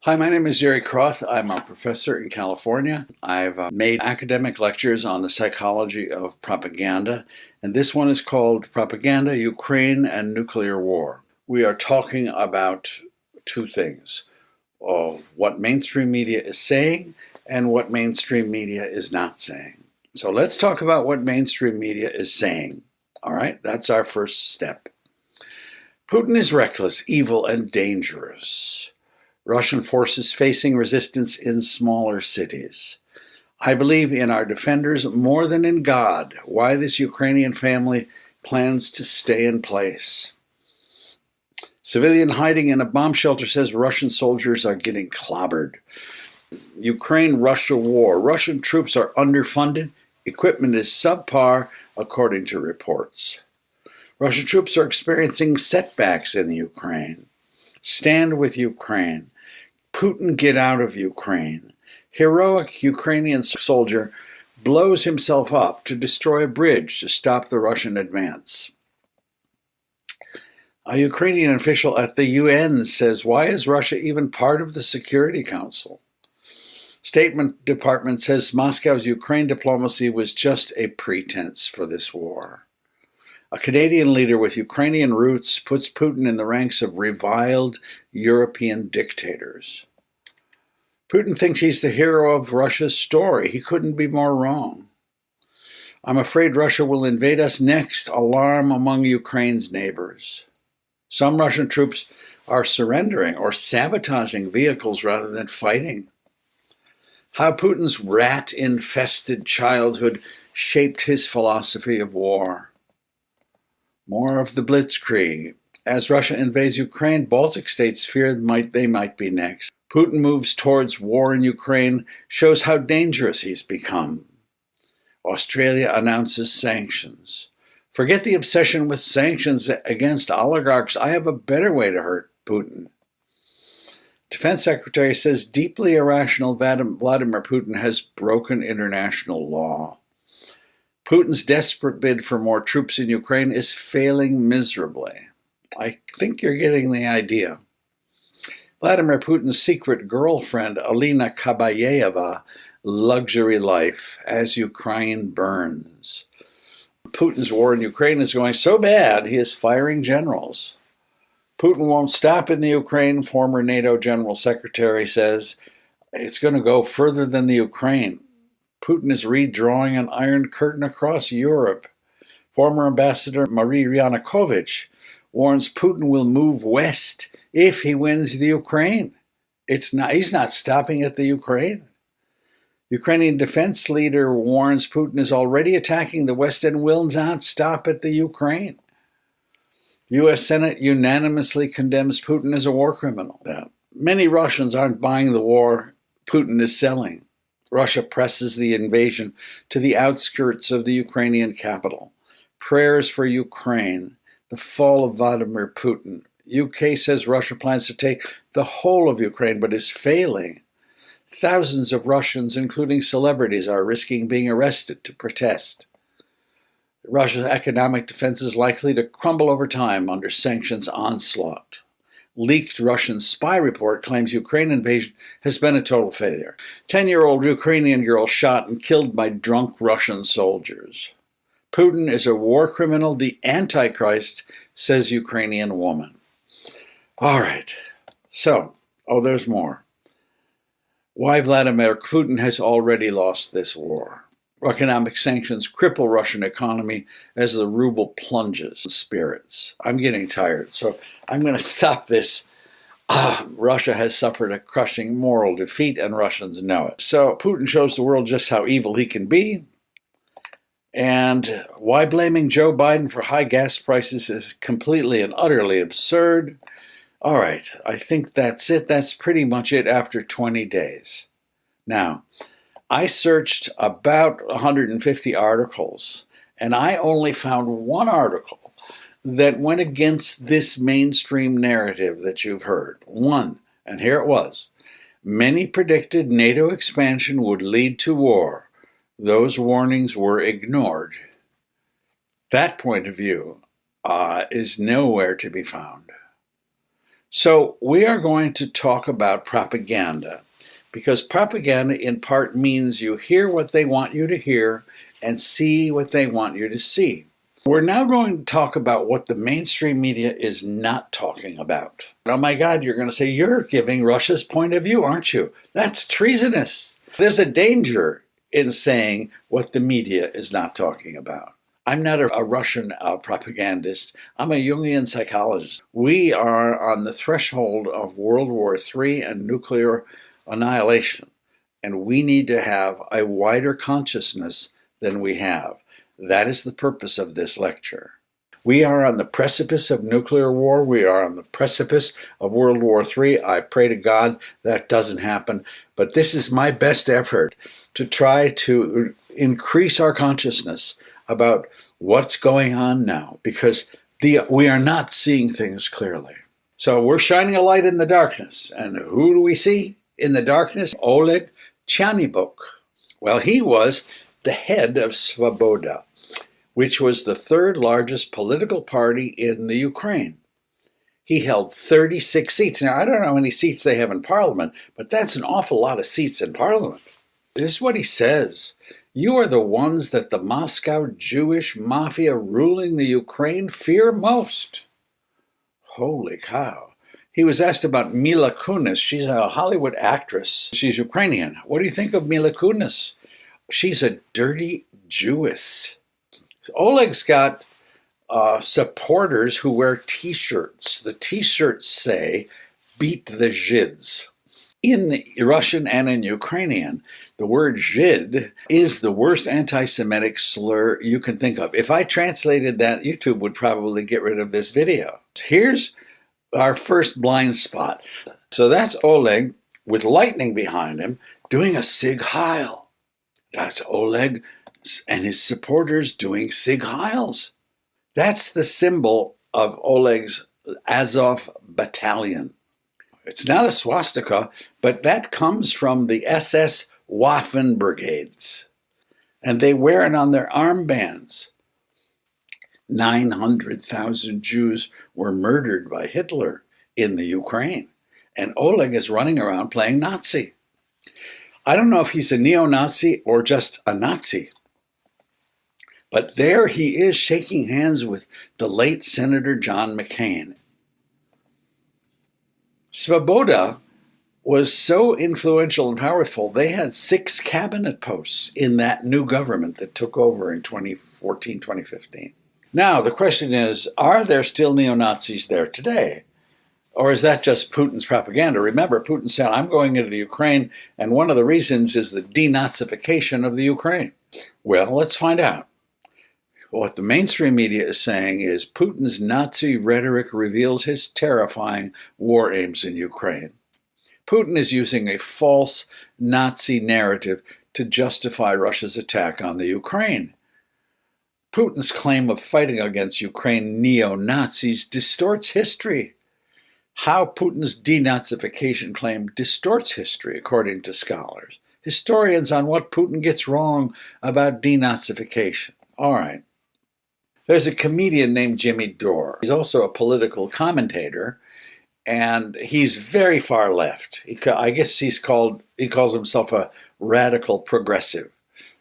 Hi, my name is Jerry Croth. I'm a professor in California. I've made academic lectures on the psychology of propaganda, and this one is called Propaganda, Ukraine, and Nuclear War. We are talking about two things, what mainstream media is saying and what mainstream media is not saying. So let's talk about what mainstream media is saying. All right, that's our first step. Putin is reckless, evil, and dangerous. Russian forces facing resistance in smaller cities. I believe in our defenders more than in God. Why this Ukrainian family plans to stay in place. Civilian hiding in a bomb shelter says Russian soldiers are getting clobbered. Ukraine-Russia war. Russian troops are underfunded. Equipment is subpar, according to reports. Russian troops are experiencing setbacks in Ukraine. Stand with Ukraine. Putin, get out of Ukraine. Heroic Ukrainian soldier blows himself up to destroy a bridge to stop the Russian advance. A Ukrainian official at the UN says, why is Russia even part of the Security Council? State Department says Moscow's Ukraine diplomacy was just a pretense for this war. A Canadian leader with Ukrainian roots puts Putin in the ranks of reviled European dictators. Putin thinks he's the hero of Russia's story. He couldn't be more wrong. I'm afraid Russia will invade us next. Alarm among Ukraine's neighbors. Some Russian troops are surrendering or sabotaging vehicles rather than fighting. How Putin's rat-infested childhood shaped his philosophy of war. More of the blitzkrieg. As Russia invades Ukraine, Baltic states fear they might be next. Putin moves towards war in Ukraine, shows how dangerous he's become. Australia announces sanctions. Forget the obsession with sanctions against oligarchs. I have a better way to hurt Putin. Defense Secretary says deeply irrational Vladimir Putin has broken international law. Putin's desperate bid for more troops in Ukraine is failing miserably. I think you're getting the idea. Vladimir Putin's secret girlfriend, Alina Kabayeva, luxury life as Ukraine burns. Putin's war in Ukraine is going so bad, he is firing generals. Putin won't stop in the Ukraine, former NATO General Secretary says. It's going to go further than the Ukraine. Putin is redrawing an iron curtain across Europe. Former Ambassador Marie Yanukovych warns Putin will move west if he wins the Ukraine. He's not stopping at the Ukraine. Ukrainian defense leader warns Putin is already attacking the West and will not stop at the Ukraine. U.S. Senate unanimously condemns Putin as a war criminal. Many Russians aren't buying the war Putin is selling. Russia presses the invasion to the outskirts of the Ukrainian capital. Prayers for Ukraine. The fall of Vladimir Putin. UK says Russia plans to take the whole of Ukraine, but is failing. Thousands of Russians, including celebrities, are risking being arrested to protest. Russia's economic defense is likely to crumble over time under sanctions onslaught. Leaked Russian spy report claims Ukraine invasion has been a total failure. 10-year-old Ukrainian girl shot and killed by drunk Russian soldiers. Putin is a war criminal, the Antichrist, says Ukrainian woman. All right, so, there's more. Why Vladimir Putin has already lost this war. Economic sanctions cripple Russian economy as the ruble plunges in spirits. I'm getting tired, so I'm going to stop this. Russia has suffered a crushing moral defeat, and Russians know it. So Putin shows the world just how evil he can be. And why blaming Joe Biden for high gas prices is completely and utterly absurd. All right, I think that's it. That's pretty much it after 20 days. Now, I searched about 150 articles, and I only found one article that went against this mainstream narrative that you've heard. One, and here it was. Many predicted NATO expansion would lead to war. Those warnings were ignored. That point of view is nowhere to be found. So we are going to talk about propaganda, because propaganda in part means you hear what they want you to hear and see what they want you to see. We're now going to talk about what the mainstream media is not talking about. Oh my God, you're going to say, you're giving Russia's point of view, aren't you? That's treasonous. There's a danger in saying what the media is not talking about. I'm not a Russian propagandist. I'm a Jungian psychologist. We are on the threshold of World War III and nuclear annihilation, and we need to have a wider consciousness than we have. That is the purpose of this lecture. We are on the precipice of nuclear war. We are on the precipice of World War III. I pray to God that doesn't happen, but this is my best effort to try to increase our consciousness about what's going on now, because we are not seeing things clearly. So we're shining a light in the darkness. And who do we see in the darkness? Oleg Tyahnybok. Well, he was the head of Svoboda, which was the third largest political party in the Ukraine. He held 36 seats. Now, I don't know how many seats they have in parliament, but that's an awful lot of seats in parliament. This is what he says. You are the ones that the Moscow Jewish mafia ruling the Ukraine fear most. Holy cow. He was asked about Mila Kunis. She's a Hollywood actress. She's Ukrainian. What do you think of Mila Kunis? She's a dirty Jewess. Oleg's got supporters who wear T-shirts. The T-shirts say, "Beat the Zhids." In Russian and in Ukrainian, the word Zhid is the worst anti-Semitic slur you can think of. If I translated that, YouTube would probably get rid of this video. Here's our first blind spot. So that's Oleg with lightning behind him doing a Sig Heil. That's Oleg and his supporters doing Sig Heils. That's the symbol of Oleg's Azov battalion. It's not a swastika, but that comes from the SS Waffen brigades. And they wear it on their armbands. 900,000 Jews were murdered by Hitler in the Ukraine. And Oleg is running around playing Nazi. I don't know if he's a neo-Nazi or just a Nazi. But there he is shaking hands with the late Senator John McCain. Svoboda was so influential and powerful, they had 6 cabinet posts in that new government that took over in 2014, 2015. Now, the question is, are there still neo-Nazis there today? Or is that just Putin's propaganda? Remember, Putin said, I'm going into the Ukraine, and one of the reasons is the denazification of the Ukraine. Well, let's find out. What the mainstream media is saying is Putin's Nazi rhetoric reveals his terrifying war aims in Ukraine. Putin is using a false Nazi narrative to justify Russia's attack on the Ukraine. Putin's claim of fighting against Ukraine neo-Nazis distorts history. How Putin's denazification claim distorts history, according to scholars. Historians on what Putin gets wrong about denazification. All right. There's a comedian named Jimmy Dore. He's also a political commentator, and he's very far left. I guess he calls himself a radical progressive.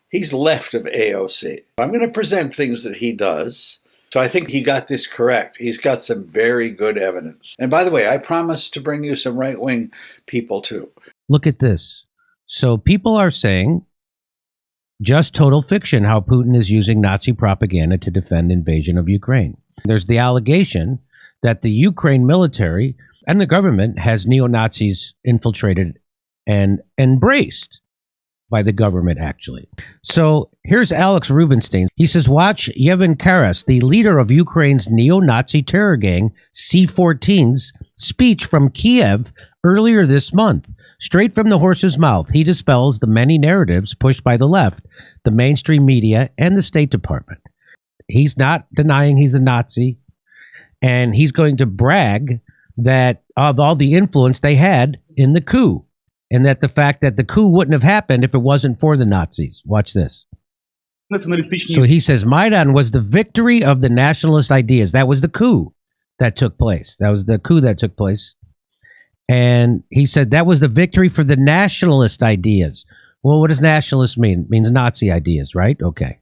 He's left of AOC. I'm going to present things that he does. So I think he got this correct. He's got some very good evidence. And by the way, I promise to bring you some right-wing people too. Look at this. So people are saying, just total fiction, how Putin is using Nazi propaganda to defend invasion of Ukraine. There's the allegation that the Ukraine military and the government has neo-Nazis infiltrated and embraced by the government, actually. So here's Alex Rubinstein. He says, watch Yevhen Karas, the leader of Ukraine's neo-Nazi terror gang, C-14's speech from Kiev earlier this month. Straight from the horse's mouth, he dispels the many narratives pushed by the left, the mainstream media, and the State Department. He's not denying he's a Nazi, and he's going to brag that of all the influence they had in the coup, and that the fact that the coup wouldn't have happened if it wasn't for the Nazis. Watch this. So he says Maidan was the victory of the nationalist ideas. That was the coup. that took place. That was the coup that took place. And he said that was the victory for the nationalist ideas. Well, what does nationalist mean? It means Nazi ideas, right? Okay.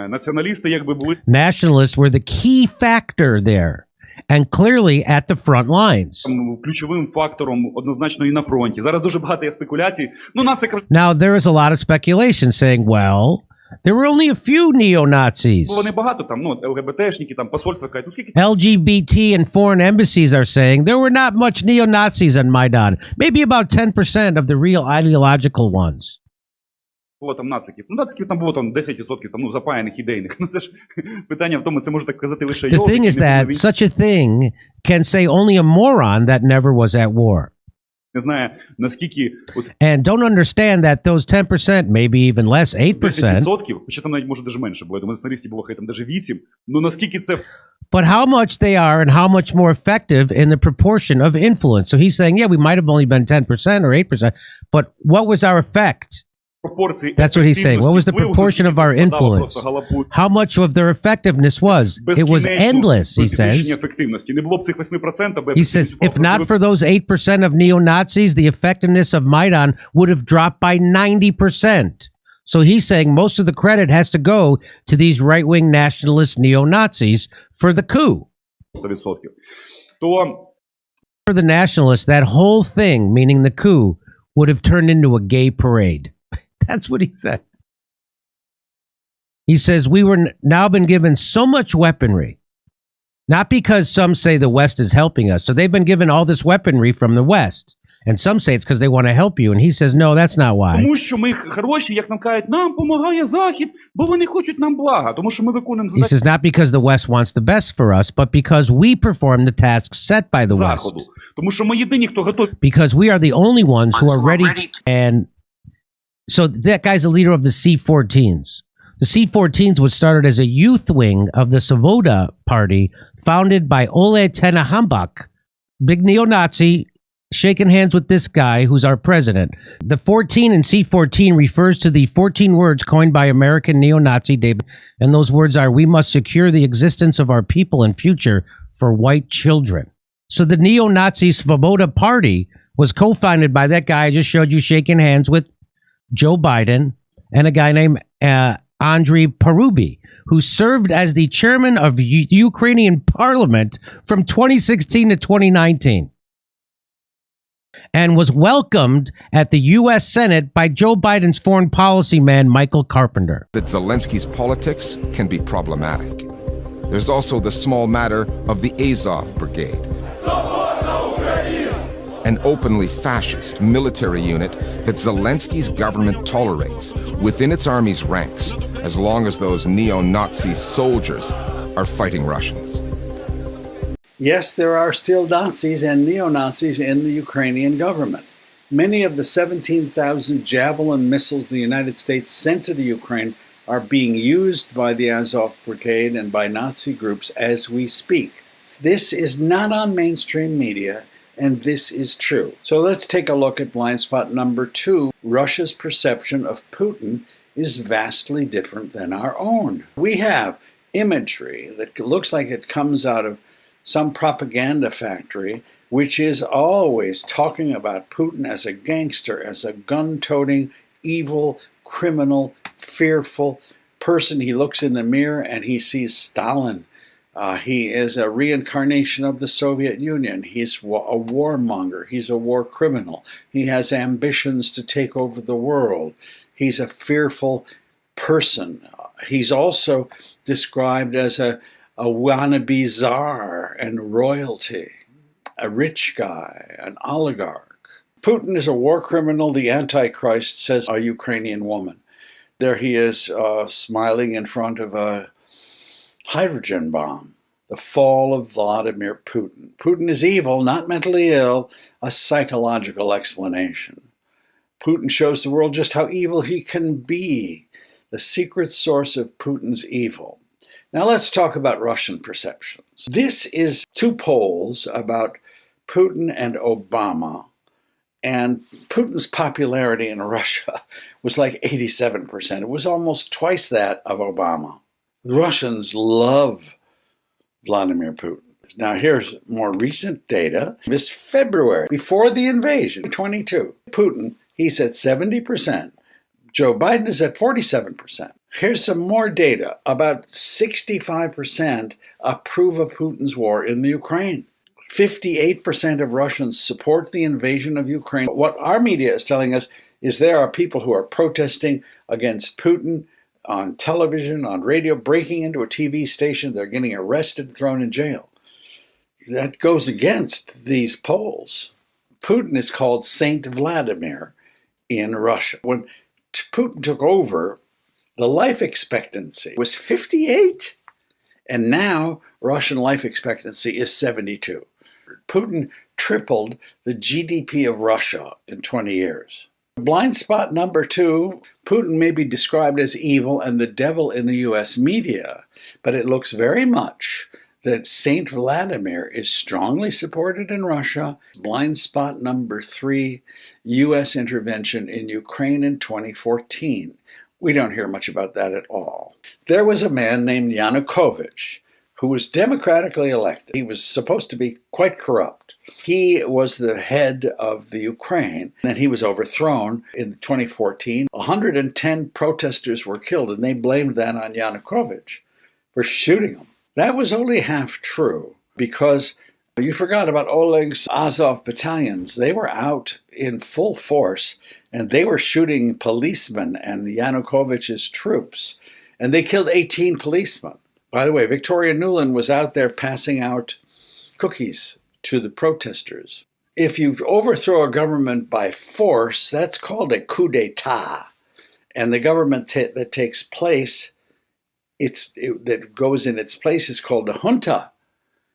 Націоналісти якби були Nationalists were the key factor there and clearly at the front lines. ключовим фактором однозначно і на фронті. Зараз дуже багато є спекуляцій. Ну, нація Now, there is a lot of speculation saying, well, there were only a few neo-Nazis. вони багато там, ну, ЛГБТшники, там посольства кажуть, ну скільки LGBT and foreign embassies are saying there were not much neo-Nazis on Maidan. Maybe about 10% of the real ideological ones. було там нациків. Ну, нациків там було там 10% там, ну, запаяних ідейних. Ну, це ж питання в тому, це може так казати лише The thing is that such a thing can say only a moron that never was at war. Не знає, наскільки оце And don't understand that those 10%, maybe even less, 8%, 10%, хоча там навіть може даже менше було. Я думаю, націоналістів було хай там даже 8%. Ну, наскільки це but how much they are and how much more effective in the proportion of influence. So he's saying, yeah, we might have only been 10% or 8%, but what was our effect? пропорції That's what he's saying. What was the proportion of our influence? How much of their effectiveness was? It was endless, he says. ефективності. Не було б цих 8%, аби He says, if not for those 8% of neo-Nazis, the effectiveness of Maidan would have dropped by 90%. So he's saying most of the credit has to go to these right-wing nationalist neo-Nazis for the coup. 100%. То For the nationalists, that whole thing, meaning the coup, would have turned into a gay parade. That's what he said. He says, we were now been given so much weaponry, not because some say the West is helping us. So they've been given all this weaponry from the West. And some say it's because they want to help you. And he says, no, that's not why. тому що ми хороші, як нам кажуть, нам допомагає Захід, бо вони хочуть нам блага, тому що ми виконуємо He задачі says, not because the West wants the best for us, but because we perform the tasks set by the Заходу. West. Тому що ми єдині, хто готові Because we are the only ones who are ready. And so that guy's a leader of the C-14s. The C-14s was started as a youth wing of the Svoboda Party, founded by Ole Tenehambach, big neo-Nazi, shaking hands with this guy who's our president. The 14 in C-14 refers to the 14 words coined by American neo-Nazi David, and those words are, we must secure the existence of our people and future for white children. So the neo-Nazi Svoboda Party was co-founded by that guy I just showed you shaking hands with, Joe Biden, and a guy named Andriy Parubi, who served as the chairman of Ukrainian parliament from 2016 to 2019 and was welcomed at the U.S. Senate by Joe Biden's foreign policy man, Michael Carpenter. That Zelensky's politics can be problematic. There's also the small matter of the Azov Brigade, an openly fascist military unit that Zelensky's government tolerates within its army's ranks as long as those neo-Nazi soldiers are fighting Russians. Yes, there are still Nazis and neo-Nazis in the Ukrainian government. Many of the 17,000 Javelin missiles the United States sent to the Ukraine are being used by the Azov Brigade and by Nazi groups as we speak. This is not on mainstream media, and this is true. So let's take a look at blind spot number 2. Russia's perception of Putin is vastly different than our own. We have imagery that looks like it comes out of some propaganda factory, which is always talking about Putin as a gangster, as a gun-toting, evil, criminal, fearful person. He looks in the mirror and he sees Stalin. He is a reincarnation of the Soviet Union. He's a warmonger. He's a war criminal. He has ambitions to take over the world. He's a fearful person. He's also described as a wannabe czar and royalty, a rich guy, an oligarch. Putin is a war criminal, the Antichrist, says a Ukrainian woman. There he is smiling in front of a hydrogen bomb. The fall of Vladimir Putin. Putin is evil, not mentally ill, a psychological explanation. Putin shows the world just how evil he can be, the secret source of Putin's evil. Now let's talk about Russian perceptions. This is 2 polls about Putin and Obama, and Putin's popularity in Russia was like 87%. It was almost twice that of Obama. The Russians love Vladimir Putin. Now, here's more recent data. This February, before the invasion, 22, Putin, he's at 70%. Joe Biden is at 47%. Here's some more data. About 65% approve of Putin's war in the Ukraine. 58% of Russians support the invasion of Ukraine. What our media is telling us is there are people who are protesting against Putin on television, on radio, breaking into a TV station. They're getting arrested, thrown in jail. That goes against these polls. Putin is called Saint Vladimir in Russia. When Putin took over, the life expectancy was 58, and now Russian life expectancy is 72. Putin tripled the GDP of Russia in 20 years. Blind spot number 2, Putin may be described as evil and the devil in the U.S. media, but it looks very much that Saint Vladimir is strongly supported in Russia. Blind spot number 3, U.S. intervention in Ukraine in 2014. We don't hear much about that at all. There was a man named Yanukovych who was democratically elected. He was supposed to be quite corrupt. He was the head of the Ukraine, and he was overthrown in 2014. 110 protesters were killed, and they blamed that on Yanukovych for shooting them. That was only half true, because you forgot about Oleg's Azov battalions. They were out in full force, and they were shooting policemen and Yanukovych's troops, and they killed 18 policemen. By the way, Victoria Nuland was out there passing out cookies to the protesters. If you overthrow a government by force, that's called a coup d'etat. And the government that takes place, that goes in its place is called a junta.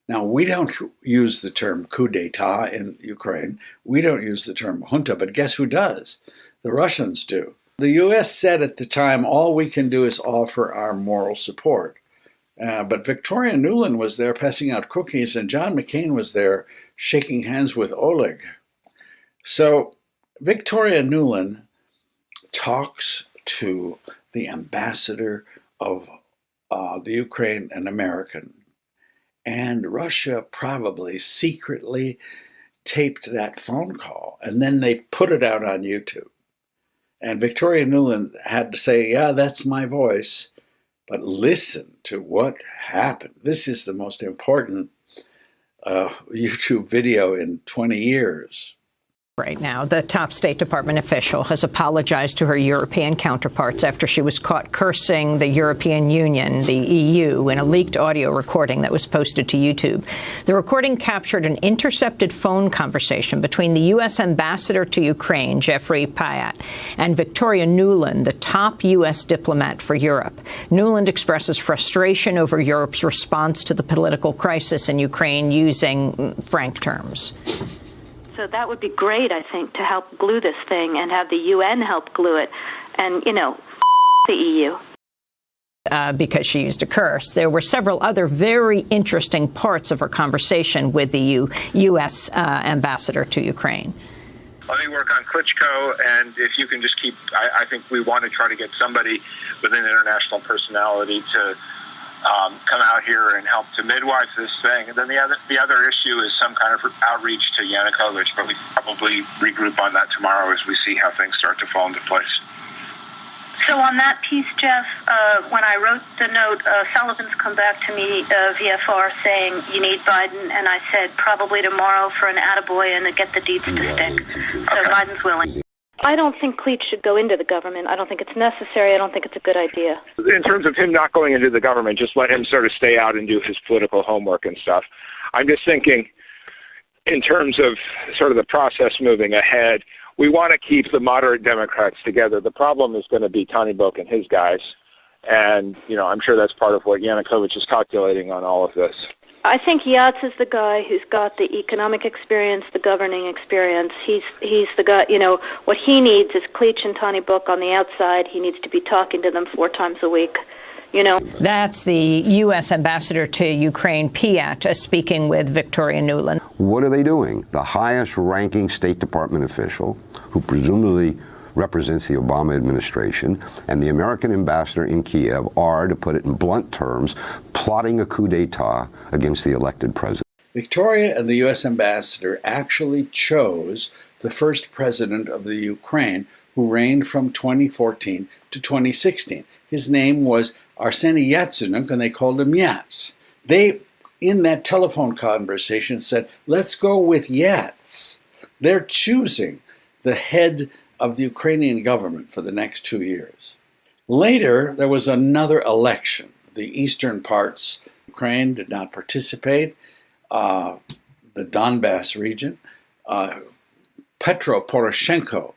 Now, we don't use the term coup d'etat in Ukraine. We don't use the term junta, but guess who does? The Russians do. The U.S. said at the time, all we can do is offer our moral support. But Victoria Nuland was there passing out cookies, and John McCain was there shaking hands with Oleg. So Victoria Nuland talks to the ambassador of the Ukraine, an American, and Russia probably secretly taped that phone call, and then they put it out on YouTube. And Victoria Nuland had to say, yeah, that's my voice. But listen to what happened. This is the most important YouTube video in 20 years. Right now, the top State Department official has apologized to her European counterparts after she was caught cursing the European Union, the EU, in a leaked audio recording that was posted to YouTube. The recording captured an intercepted phone conversation between the U.S. ambassador to Ukraine, Jeffrey Pyatt, and Victoria Nuland, the top U.S. diplomat for Europe. Nuland expresses frustration over Europe's response to the political crisis in Ukraine using frank terms. So that would be great, I think, to help glue this thing and have the UN help glue it. And, you know, the EU. Because she used a curse. There were several other very interesting parts of her conversation with the U.S. ambassador to Ukraine. Let me work on Klitschko, and if you can just keep, I think we want to try to get somebody with an international personality to come out here and help to midwife this thing. And then the other issue is some kind of outreach to Yanukovych, but we probably regroup on that tomorrow as we see how things start to fall into place. So on that piece, Jeff, when I wrote the note, Sullivan's come back to me, VFR, saying you need Biden, and I said probably tomorrow for an attaboy and to get the deeds to stick. So okay. Biden's willing. I don't think Cleach should go into the government. I don't think it's necessary. I don't think it's a good idea. In terms of him not going into the government, just let him sort of stay out and do his political homework and stuff. I'm just thinking in terms of sort of the process moving ahead, we want to keep the moderate Democrats together. The problem is going to be Tonybook and his guys. And, you know, I'm sure that's part of what Yanukovych is calculating on all of this. I think Yats is the guy who's got the economic experience, the governing experience. He's the guy, you know, what he needs is Cleach and Tonybook on the outside. He needs to be talking to them 4 times a week, you know. That's the U.S. ambassador to Ukraine, Pyatt, speaking with Victoria Nuland. What are they doing? The highest ranking State Department official, who presumably represents the Obama administration, and the American ambassador in Kiev are, to put it in blunt terms, plotting a coup d'etat against the elected president. Victoria and the U.S. ambassador actually chose the first president of the Ukraine, who reigned from 2014 to 2016. His name was Arseny Yatsenyuk, and they called him Yats. They, in that telephone conversation, said, let's go with Yats. They're choosing the head of the Ukrainian government for the next 2 years. Later, there was another election. The eastern parts of Ukraine did not participate. The Donbass region. Petro Poroshenko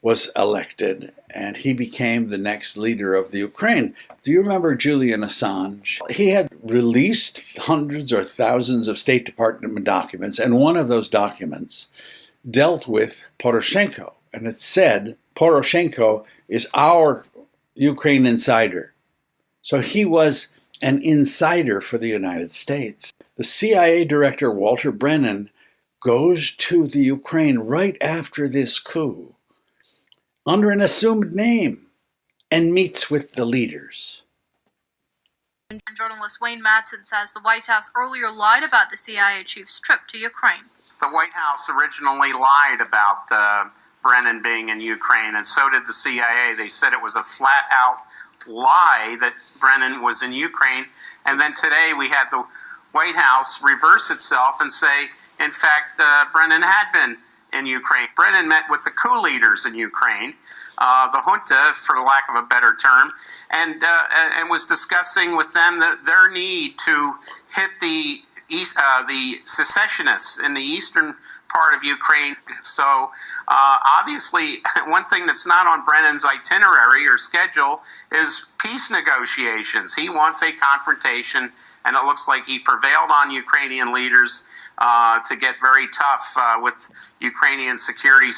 was elected, and he became the next leader of the Ukraine. Do you remember Julian Assange? He had released hundreds or thousands of State Department documents, and one of those documents dealt with Poroshenko, and it said, Poroshenko is our Ukraine insider. So he was an insider for the United States. The CIA director, Walter Brennan, goes to the Ukraine right after this coup under an assumed name and meets with the leaders. Journalist Wayne Madsen says the White House earlier lied about the CIA chief's trip to Ukraine. The White House originally lied about Brennan being in Ukraine, and so did the CIA. They said it was a flat-out lie that Brennan was in Ukraine, and then today we had the White House reverse itself and say, in fact, Brennan had been in Ukraine. Brennan met with the coup leaders in Ukraine, the junta, for lack of a better term, and was discussing with them their need to hit the secessionists in the eastern part of Ukraine. So obviously, one thing that's not on Brennan's itinerary or schedule is peace negotiations. He wants a confrontation, and it looks like he prevailed on Ukrainian leaders to get very tough with Ukrainian security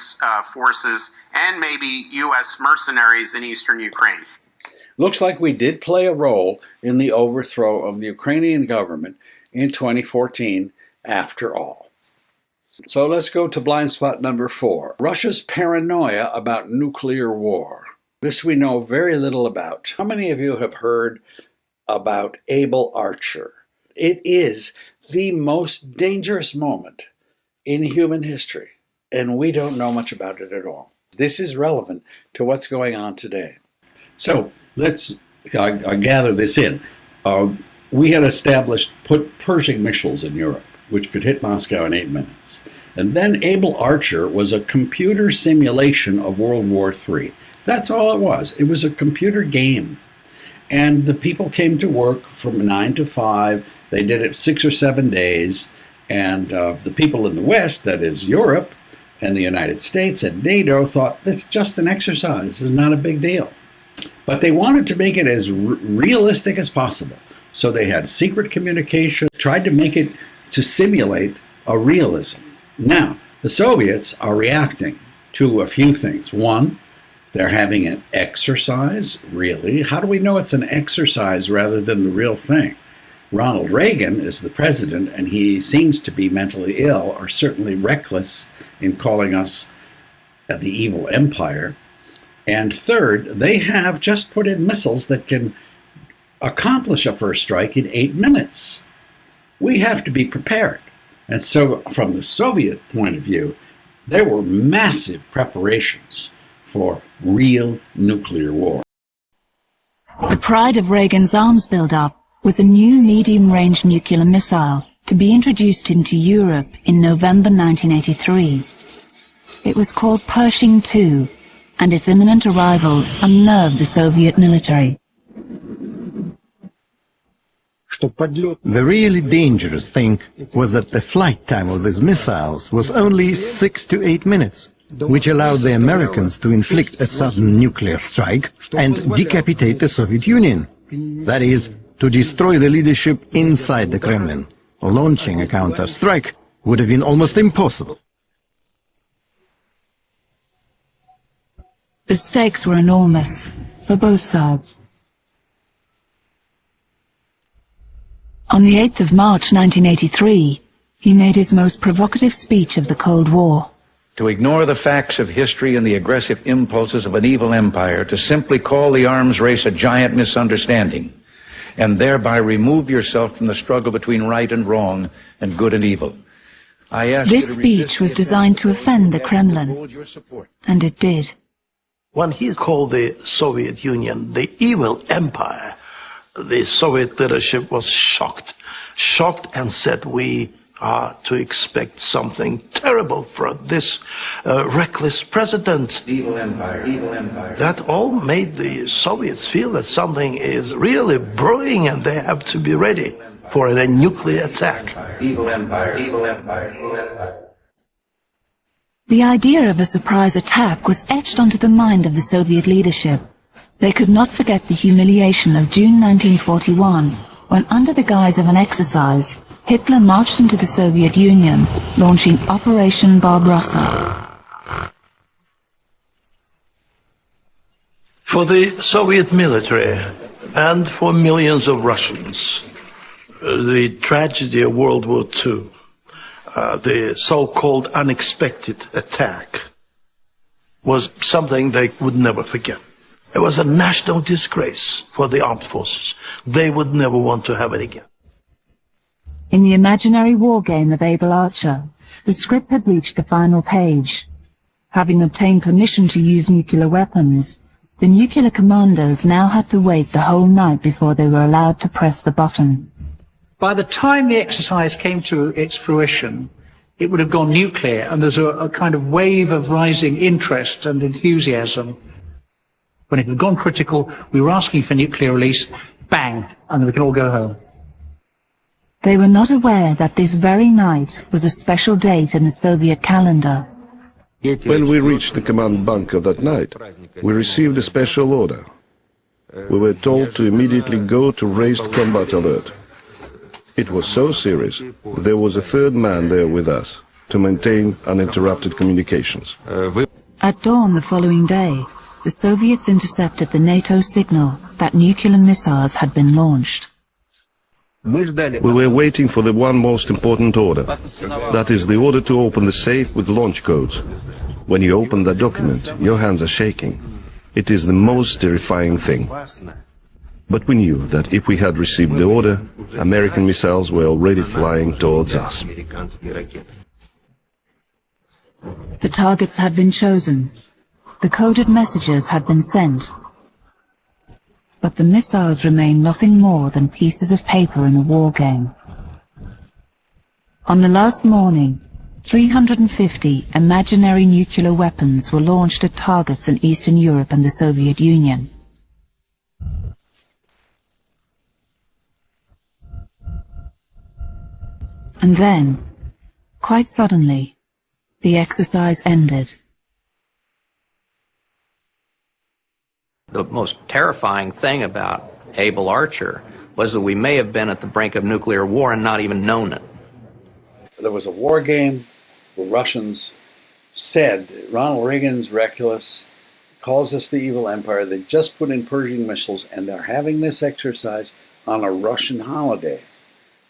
forces and maybe U.S. mercenaries in eastern Ukraine. Looks like we did play a role in the overthrow of the Ukrainian government in 2014, after all. So let's go to blind spot number 4. Russia's paranoia about nuclear war. This we know very little about. How many of you have heard about Able Archer? It is the most dangerous moment in human history, and we don't know much about it at all. This is relevant to what's going on today. So let's gather this in. We had put Pershing missiles in Europe, which could hit Moscow in 8 minutes. And then Able Archer was a computer simulation of World War III. That's all it was. It was a computer game. And the people came to work from 9 to 5. They did it 6 or 7 days. And the people in the West, that is Europe and the United States and NATO, thought it's just an exercise. It's not a big deal. But they wanted to make it as realistic as possible. So they had secret communication, tried to make it to simulate a realism. Now, the Soviets are reacting to a few things. One, they're having an exercise, really. How do we know it's an exercise rather than the real thing? Ronald Reagan is the president, and he seems to be mentally ill, or certainly reckless in calling us the evil empire. And third, they have just put in missiles that can accomplish a first strike in 8 minutes. We have to be prepared. And so from the Soviet point of view, there were massive preparations for real nuclear war. The pride of Reagan's arms build-up was a new medium-range nuclear missile to be introduced into Europe in November 1983. It was called Pershing II, and its imminent arrival unnerved the Soviet military. The really dangerous thing was that the flight time of these missiles was only 6 to 8 minutes, which allowed the Americans to inflict a sudden nuclear strike and decapitate the Soviet Union. That is, to destroy the leadership inside the Kremlin. Launching a counter-strike would have been almost impossible. The stakes were enormous for both sides. On the 8th of March 1983, he made his most provocative speech of the Cold War. to ignore the facts of history and the aggressive impulses of an evil empire, to simply call the arms race a giant misunderstanding, and thereby remove yourself from the struggle between right and wrong and good and evil. I ask This speech was designed to offend the Kremlin, and it did. When he called the Soviet Union the evil empire, the Soviet leadership was shocked and said, we are to expect something terrible from this reckless president. Evil empire, evil empire. That all made the Soviets feel that something is really brewing and they have to be ready for a nuclear attack. Evil empire, evil empire, evil empire. The idea of a surprise attack was etched onto the mind of the Soviet leadership. They could not forget the humiliation of June 1941, when under the guise of an exercise, Hitler marched into the Soviet Union, launching Operation Barbarossa. For the Soviet military and for millions of Russians, the tragedy of World War II, the so-called unexpected attack, was something they would never forget. It was a national disgrace for the armed forces. They would never want to have it again. In the imaginary war game of Able Archer, the script had reached the final page. Having obtained permission to use nuclear weapons, the nuclear commanders now had to wait the whole night before they were allowed to press the button. By the time the exercise came to its fruition, it would have gone nuclear, and there's a kind of wave of rising interest and enthusiasm. When it had gone critical, we were asking for nuclear release, bang, and we can all go home. They were not aware that this very night was a special date in the Soviet calendar. When we reached the command bunker that night, we received a special order. We were told to immediately go to raised combat alert. It was so serious, there was a third man there with us to maintain uninterrupted communications. At dawn the following day, the Soviets intercepted the NATO signal that nuclear missiles had been launched. We were waiting for the one most important order. That is the order to open the safe with launch codes. When you open that document, your hands are shaking. It is the most terrifying thing. But we knew that if we had received the order, American missiles were already flying towards us. The targets had been chosen. The coded messages had been sent. But the missiles remained nothing more than pieces of paper in a war game. On the last morning, 350 imaginary nuclear weapons were launched at targets in Eastern Europe and the Soviet Union. And then, quite suddenly, the exercise ended. The most terrifying thing about Able Archer was that we may have been at the brink of nuclear war and not even known it. There was a war game where Russians said, Ronald Reagan's reckless, calls us the evil empire. They just put in Pershing missiles, and they're having this exercise on a Russian holiday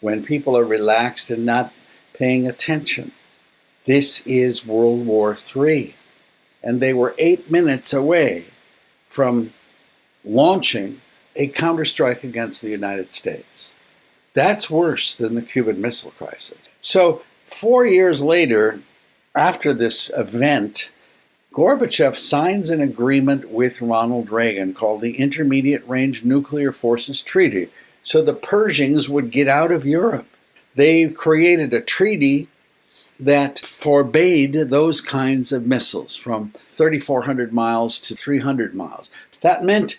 when people are relaxed and not paying attention. This is World War III. And they were 8 minutes away from launching a counterstrike against the United States. That's worse than the Cuban Missile Crisis. So 4 years later, after this event, Gorbachev signs an agreement with Ronald Reagan called the Intermediate Range Nuclear Forces Treaty, so the Pershings would get out of Europe. They created a treaty that forbade those kinds of missiles from 3,400 miles to 300 miles. That meant,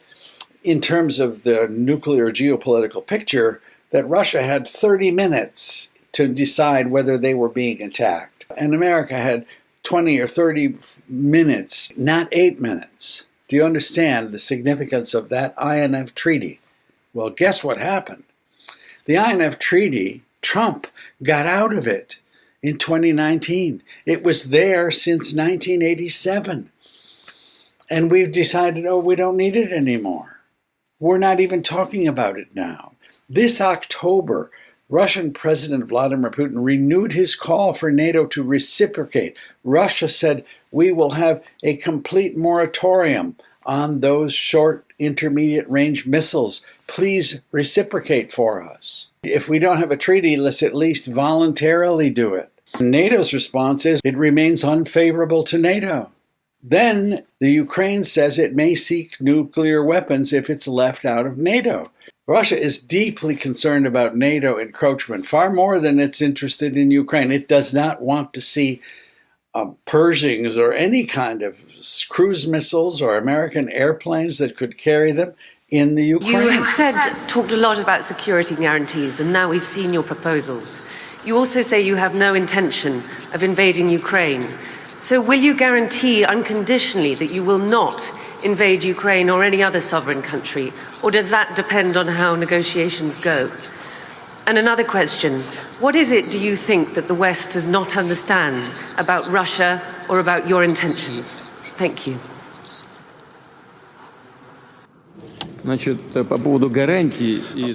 in terms of the nuclear geopolitical picture, that Russia had 30 minutes to decide whether they were being attacked. And America had 20 or 30 minutes, not 8 minutes. Do you understand the significance of that INF treaty? Well, guess what happened? The INF treaty, Trump got out of it in 2019. It was there since 1987. And we've decided, oh, we don't need it anymore. We're not even talking about it now. This October, Russian President Vladimir Putin renewed his call for NATO to reciprocate. Russia said, we will have a complete moratorium on those short, intermediate range missiles. Please reciprocate for us. If we don't have a treaty, let's at least voluntarily do it. NATO's response is it remains unfavorable to NATO. Then the Ukraine says it may seek nuclear weapons if it's left out of NATO. Russia is deeply concerned about NATO encroachment, far more than it's interested in Ukraine. It does not want to see Pershings or any kind of cruise missiles or American airplanes that could carry them in the Ukraine. You have talked a lot about security guarantees, and now we've seen your proposals. You also say you have no intention of invading Ukraine. So will you guarantee unconditionally that you will not invade Ukraine or any other sovereign country? Or does that depend on how negotiations go? And another question, what is it, do you think, that the West does not understand about Russia or about your intentions? Thank you.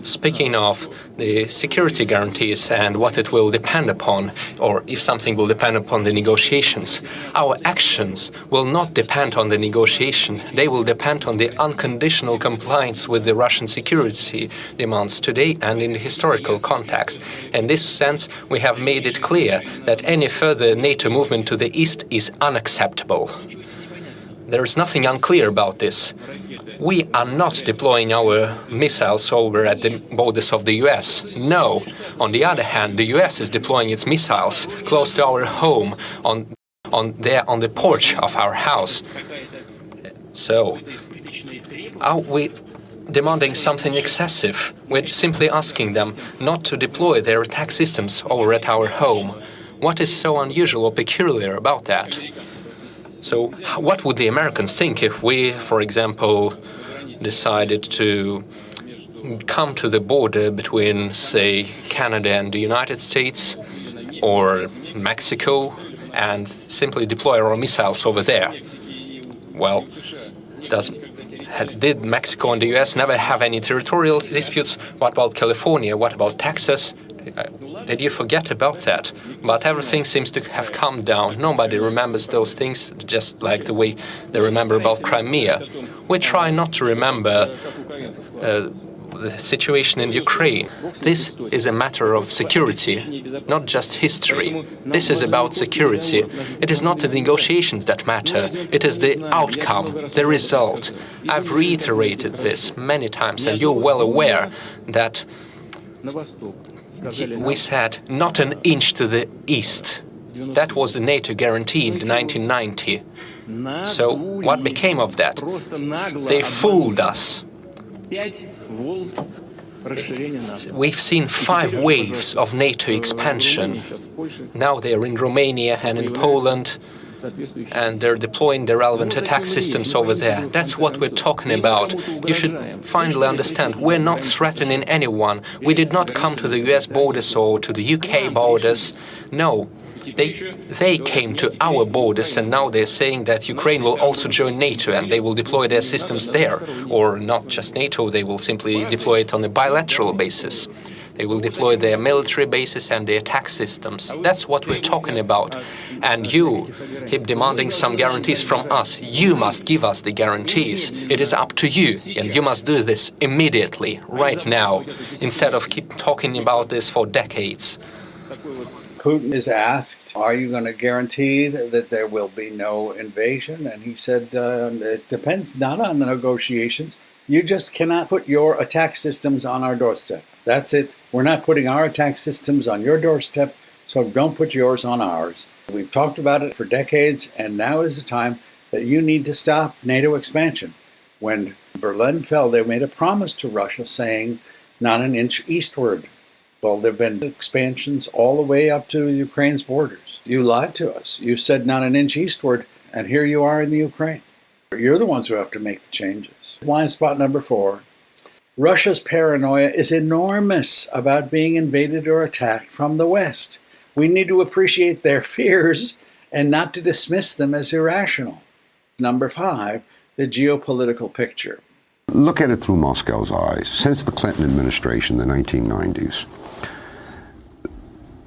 Speaking of the security guarantees and what it will depend upon, or if something will depend upon the negotiations, our actions will not depend on the negotiation. They will depend on the unconditional compliance with the Russian security demands today and in the historical context. In this sense, we have made it clear that any further NATO movement to the east is unacceptable. There is nothing unclear about this. We are not deploying our missiles over at the borders of the US. No. On the other hand, the US is deploying its missiles close to our home, on the porch of our house. So, are we demanding something excessive? We're simply asking them not to deploy their attack systems over at our home. What is so unusual or peculiar about that? So what would the Americans think if we, for example, decided to come to the border between, say, Canada and the United States or Mexico and simply deploy our missiles over there? Well, did Mexico and the US never have any territorial disputes? What about California? What about Texas? Did you forget about that? But everything seems to have calmed down. Nobody remembers those things, just like the way they remember about Crimea. We try not to remember the situation in Ukraine. This is a matter of security, not just history. This is about security. It is not the negotiations that matter. It is the outcome, the result. I've reiterated this many times, and you're well aware that we said not an inch to the east. That was the NATO guarantee in 1990. So what became of that? They fooled us. We've seen 5 waves of NATO expansion. Now they're in Romania and in Poland, and they're deploying the relevant attack systems over there. That's what we're talking about. You should finally understand, we're not threatening anyone. We did not come to the US borders or to the UK borders. No, they came to our borders, and now they're saying that Ukraine will also join NATO and they will deploy their systems there. Or not just NATO, they will simply deploy it on a bilateral basis. They will deploy their military bases and their attack systems. That's what we're talking about. And you keep demanding some guarantees from us. You must give us the guarantees. It is up to you, and you must do this immediately, right now, instead of keep talking about this for decades. Putin is asked, are you going to guarantee that there will be no invasion? And he said, it depends not on the negotiations. You just cannot put your attack systems on our doorstep. That's it. We're not putting our attack systems on your doorstep, so don't put yours on ours. We've talked about it for decades, and now is the time that you need to stop NATO expansion. When Berlin fell, they made a promise to Russia saying, not an inch eastward. Well, there have been expansions all the way up to Ukraine's borders. You lied to us. You said not an inch eastward, and here you are in the Ukraine. You're the ones who have to make the changes. Blind spot number 4. Russia's paranoia is enormous about being invaded or attacked from the West. We need to appreciate their fears and not to dismiss them as irrational. Number 5, the geopolitical picture. Look at it through Moscow's eyes. Since the Clinton administration in the 1990s,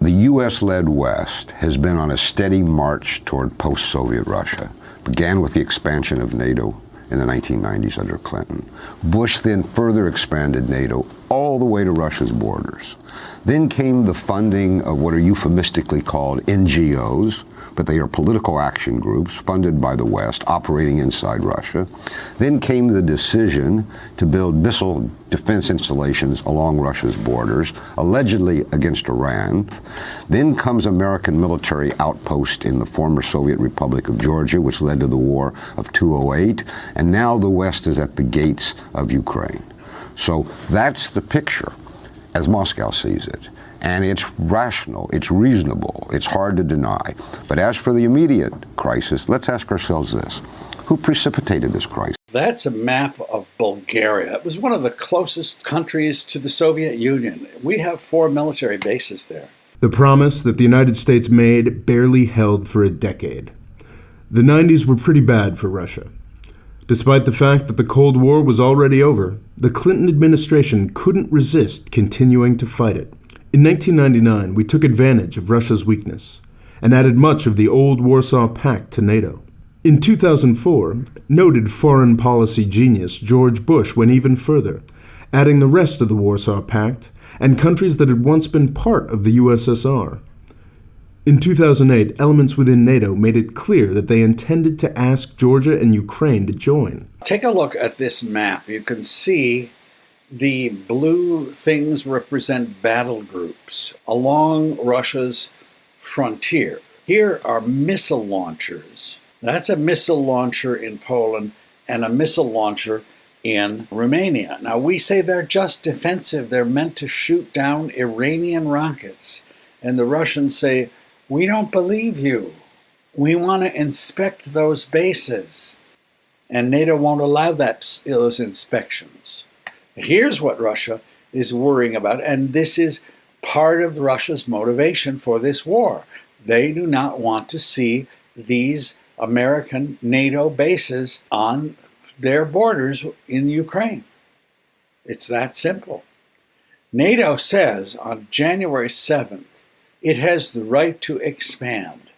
The U.S.-led West has been on a steady march toward post-Soviet Russia. Began with the expansion of NATO in the 1990s under Clinton. Bush then further expanded NATO all the way to Russia's borders. Then came the funding of what are euphemistically called NGOs, but they are political action groups funded by the West operating inside Russia. Then came the decision to build missile defense installations along Russia's borders, allegedly against Iran. Then comes American military outpost in the former Soviet Republic of Georgia, which led to the War of 2008. And now the West is at the gates of Ukraine. So that's the picture as Moscow sees it. And it's rational, it's reasonable, it's hard to deny. But as for the immediate crisis, let's ask ourselves this. Who precipitated this crisis? That's a map of Bulgaria. It was one of the closest countries to the Soviet Union. We have 4 military bases there. The promise that the United States made barely held for a decade. The 90s were pretty bad for Russia. Despite the fact that the Cold War was already over, the Clinton administration couldn't resist continuing to fight it. In 1999, we took advantage of Russia's weakness and added much of the old Warsaw Pact to NATO. In 2004, noted foreign policy genius George Bush went even further, adding the rest of the Warsaw Pact and countries that had once been part of the USSR. In 2008, elements within NATO made it clear that they intended to ask Georgia and Ukraine to join. Take a look at this map. You can see the blue things represent battle groups along Russia's frontier. Here are missile launchers. That's a missile launcher in Poland and a missile launcher in Romania. Now, we say they're just defensive. They're meant to shoot down Iranian rockets. And the Russians say, we don't believe you. We want to inspect those bases. And NATO won't allow those inspections. Here's what Russia is worrying about, and this is part of Russia's motivation for this war. They do not want to see these American NATO bases on their borders in Ukraine. It's that simple. NATO says on January 7th, it has the right to expand.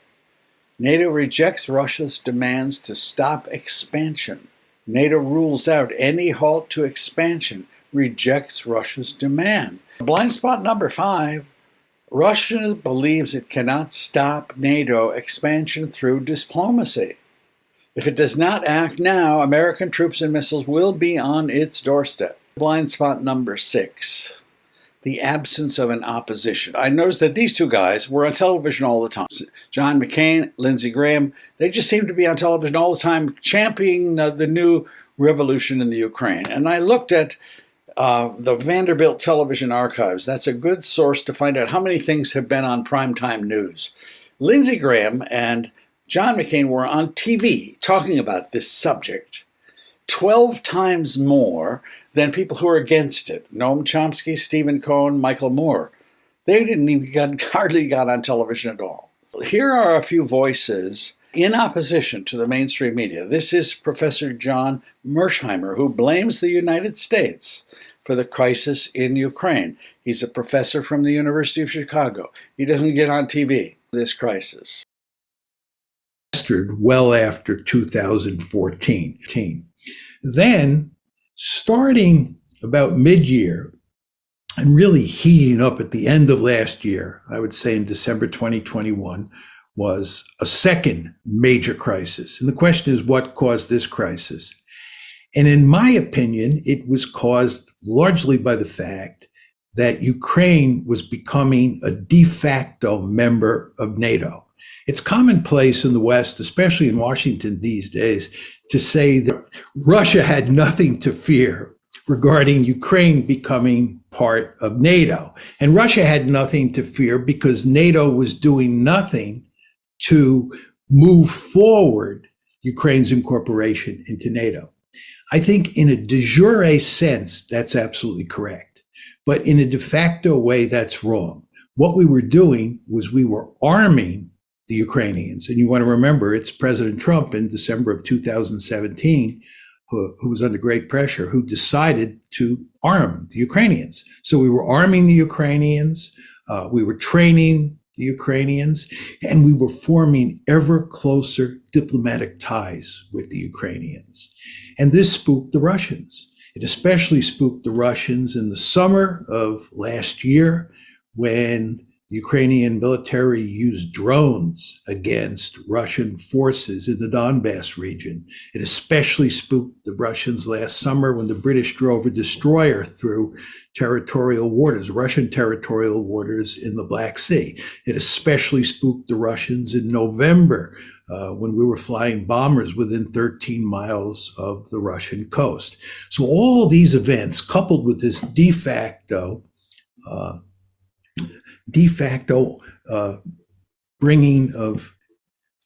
NATO rejects Russia's demands to stop expansion. NATO rules out any halt to expansion, rejects Russia's demand. Blind spot number 5, Russia believes it cannot stop NATO expansion through diplomacy. If it does not act now, American troops and missiles will be on its doorstep. Blind spot number 6, the absence of an opposition. I noticed that these two guys were on television all the time. John McCain, Lindsey Graham, they just seem to be on television all the time championing the new revolution in the Ukraine. And I looked at the Vanderbilt Television Archives. That's a good source to find out how many things have been on primetime news. Lindsey Graham and John McCain were on TV talking about this subject 12 times more than people who are against it. Noam Chomsky, Stephen Cohen, Michael Moore. They didn't even hardly got on television at all. Here are a few voices in opposition to the mainstream media. This is Professor John Mersheimer, who blames the United States for the crisis in Ukraine. He's a professor from the University of Chicago. He doesn't get on TV, this crisis. Well after 2014. Then, starting about mid-year and really heating up at the end of last year, I would say in December 2021, was a second major crisis. And the question is, what caused this crisis? And in my opinion, it was caused largely by the fact that Ukraine was becoming a de facto member of NATO. It's commonplace in the West, especially in Washington these days, to say that Russia had nothing to fear regarding Ukraine becoming part of NATO. And Russia had nothing to fear because NATO was doing nothing to move forward Ukraine's incorporation into NATO. I think in a de jure sense, that's absolutely correct. But in a de facto way, that's wrong. What we were doing was we were arming the Ukrainians. And you want to remember, it's President Trump in December of 2017, who was under great pressure, who decided to arm the Ukrainians. So we were arming the Ukrainians. We were training the Ukrainians, and we were forming ever closer diplomatic ties with the Ukrainians. And this spooked the Russians. It especially spooked the Russians in the summer of last year when the Ukrainian military used drones against Russian forces in the Donbass region. It especially spooked the Russians last summer when the British drove a destroyer through territorial waters, Russian territorial waters in the Black Sea. It especially spooked the Russians in November when we were flying bombers within 13 miles of the Russian coast. So all these events, coupled with this de facto bringing of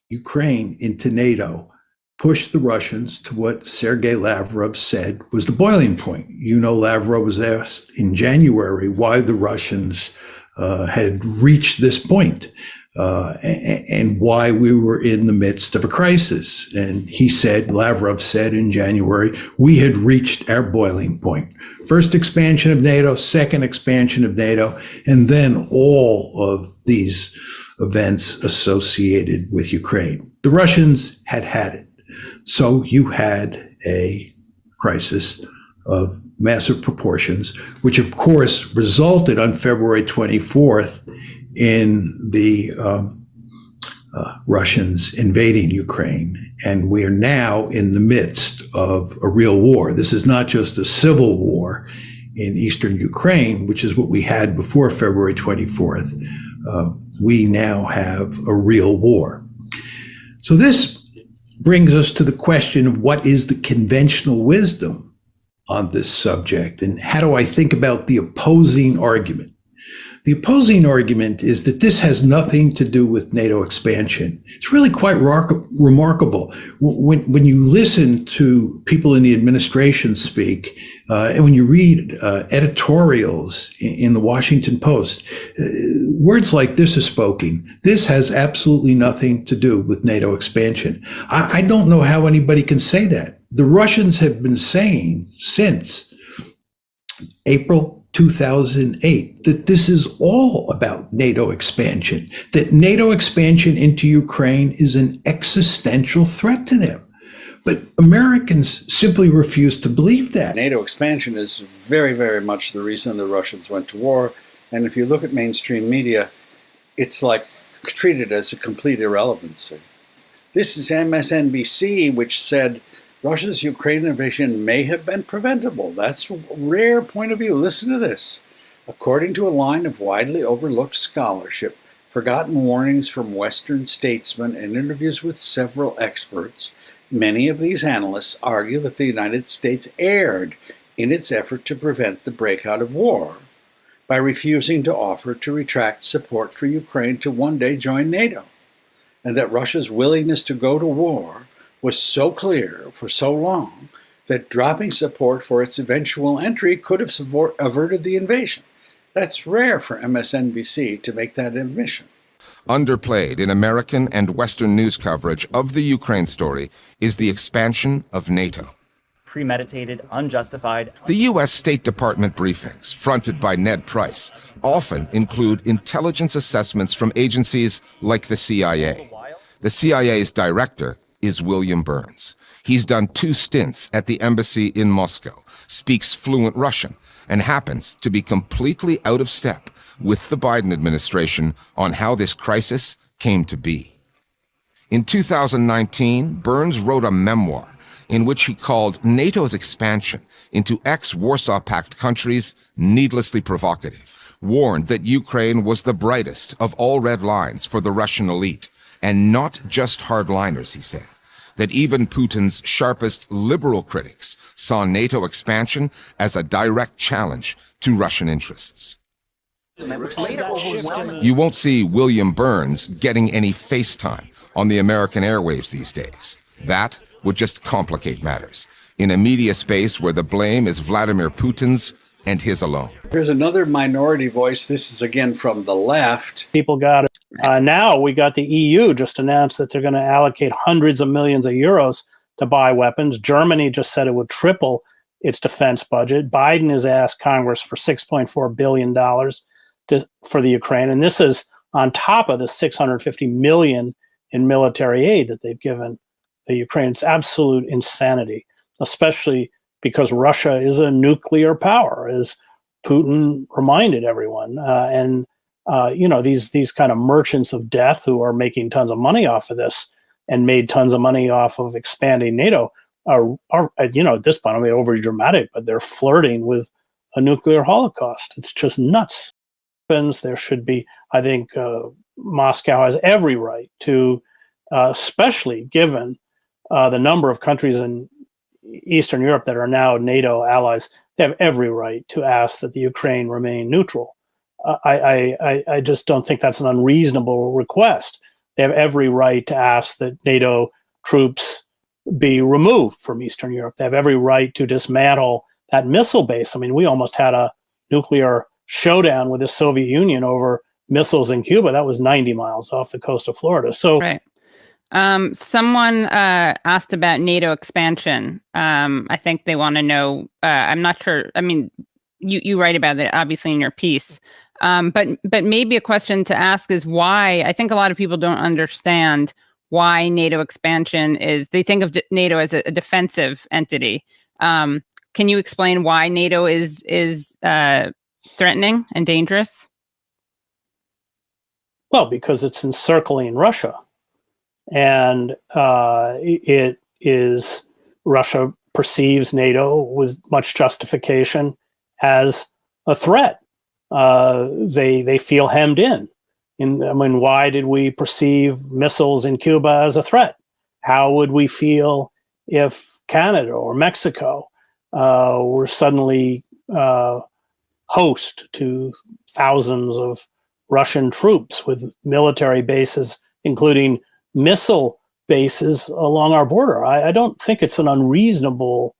Ukraine into NATO, pushed the Russians to what Sergei Lavrov said was the boiling point. You know, Lavrov was asked in January why the Russians had reached this point and why we were in the midst of a crisis. And he said, Lavrov said in January, we had reached our boiling point. First expansion of NATO, second expansion of NATO, and then all of these events associated with Ukraine. The Russians had had it. So you had a crisis of massive proportions, which of course resulted on February 24th in the Russians invading Ukraine. And we are now in the midst of a real war. This is not just a civil war in eastern Ukraine, which is what we had before February 24th. We now have a real war. So this brings us to the question of what is the conventional wisdom on this subject, and how do I think about the opposing argument? The opposing argument is that this has nothing to do with NATO expansion. It's really quite remarkable. When you listen to people in the administration speak, and when you read editorials in the Washington Post, words like this are spoken. This has absolutely nothing to do with NATO expansion. I don't know how anybody can say that. The Russians have been saying since April 2008 that this is all about NATO expansion, that NATO expansion into Ukraine is an existential threat to them. But Americans simply refuse to believe that. NATO expansion is very, very much the reason the Russians went to war. And if you look at mainstream media, it's like treated as a complete irrelevancy. This is MSNBC, which said Russia's Ukraine invasion may have been preventable. That's a rare point of view. Listen to this. According to a line of widely overlooked scholarship, forgotten warnings from Western statesmen, and interviews with several experts, many of these analysts argue that the United States erred in its effort to prevent the breakout of war by refusing to offer to retract support for Ukraine to one day join NATO, and that Russia's willingness to go to war was so clear for so long that dropping support for its eventual entry could have averted the invasion. That's rare for MSNBC to make that admission. Underplayed in American and Western news coverage of the Ukraine story is the expansion of NATO. Premeditated, unjustified. The U.S. State Department briefings, fronted by Ned Price, often include intelligence assessments from agencies like the CIA. The CIA's director is William Burns. He's done 2 stints at the embassy in Moscow, speaks fluent Russian, and happens to be completely out of step with the Biden administration on how this crisis came to be. In 2019, Burns wrote a memoir in which he called NATO's expansion into ex-Warsaw Pact countries needlessly provocative, warned that Ukraine was the brightest of all red lines for the Russian elite, and not just hardliners, he said, that even Putin's sharpest liberal critics saw NATO expansion as a direct challenge to Russian interests. You won't see William Burns getting any FaceTime on the American airwaves these days. That would just complicate matters in a media space where the blame is Vladimir Putin's and his alone. Here's another minority voice. This is again from the left. People got it. Now we got the EU just announced that they're going to allocate hundreds of millions of euros to buy weapons. Germany just said it would triple its defense budget. Biden has asked Congress for $6.4 billion to for the Ukraine, and this is on top of the $650 million in military aid that they've given the Ukraine. It's absolute insanity, especially because Russia is a nuclear power, as Putin reminded everyone. These kind of merchants of death who are making tons of money off of this and made tons of money off of expanding NATO are at this point, I mean, over dramatic, but they're flirting with a nuclear holocaust. It's just nuts. There should be, I think, Moscow has every right to, especially given the number of countries in Eastern Europe that are now NATO allies, they have every right to ask that the Ukraine remain neutral. I just don't think that's an unreasonable request. They have every right to ask that NATO troops be removed from Eastern Europe. They have every right to dismantle that missile base. I mean, we almost had a nuclear showdown with the Soviet Union over missiles in Cuba. That was 90 miles off the coast of Florida. So, right. Someone asked about NATO expansion. I think they want to know. I'm not sure. I mean, you write about it obviously in your piece. But maybe a question to ask is why. I think a lot of people don't understand why NATO expansion is. They think of NATO as a defensive entity. Can you explain why NATO is threatening and dangerous? Well, because it's encircling Russia. And Russia perceives NATO with much justification as a threat. They feel hemmed in. Why did we perceive missiles in Cuba as a threat? How would we feel if Canada or Mexico were suddenly host to thousands of Russian troops with military bases, including missile bases along our border? I don't think it's an unreasonable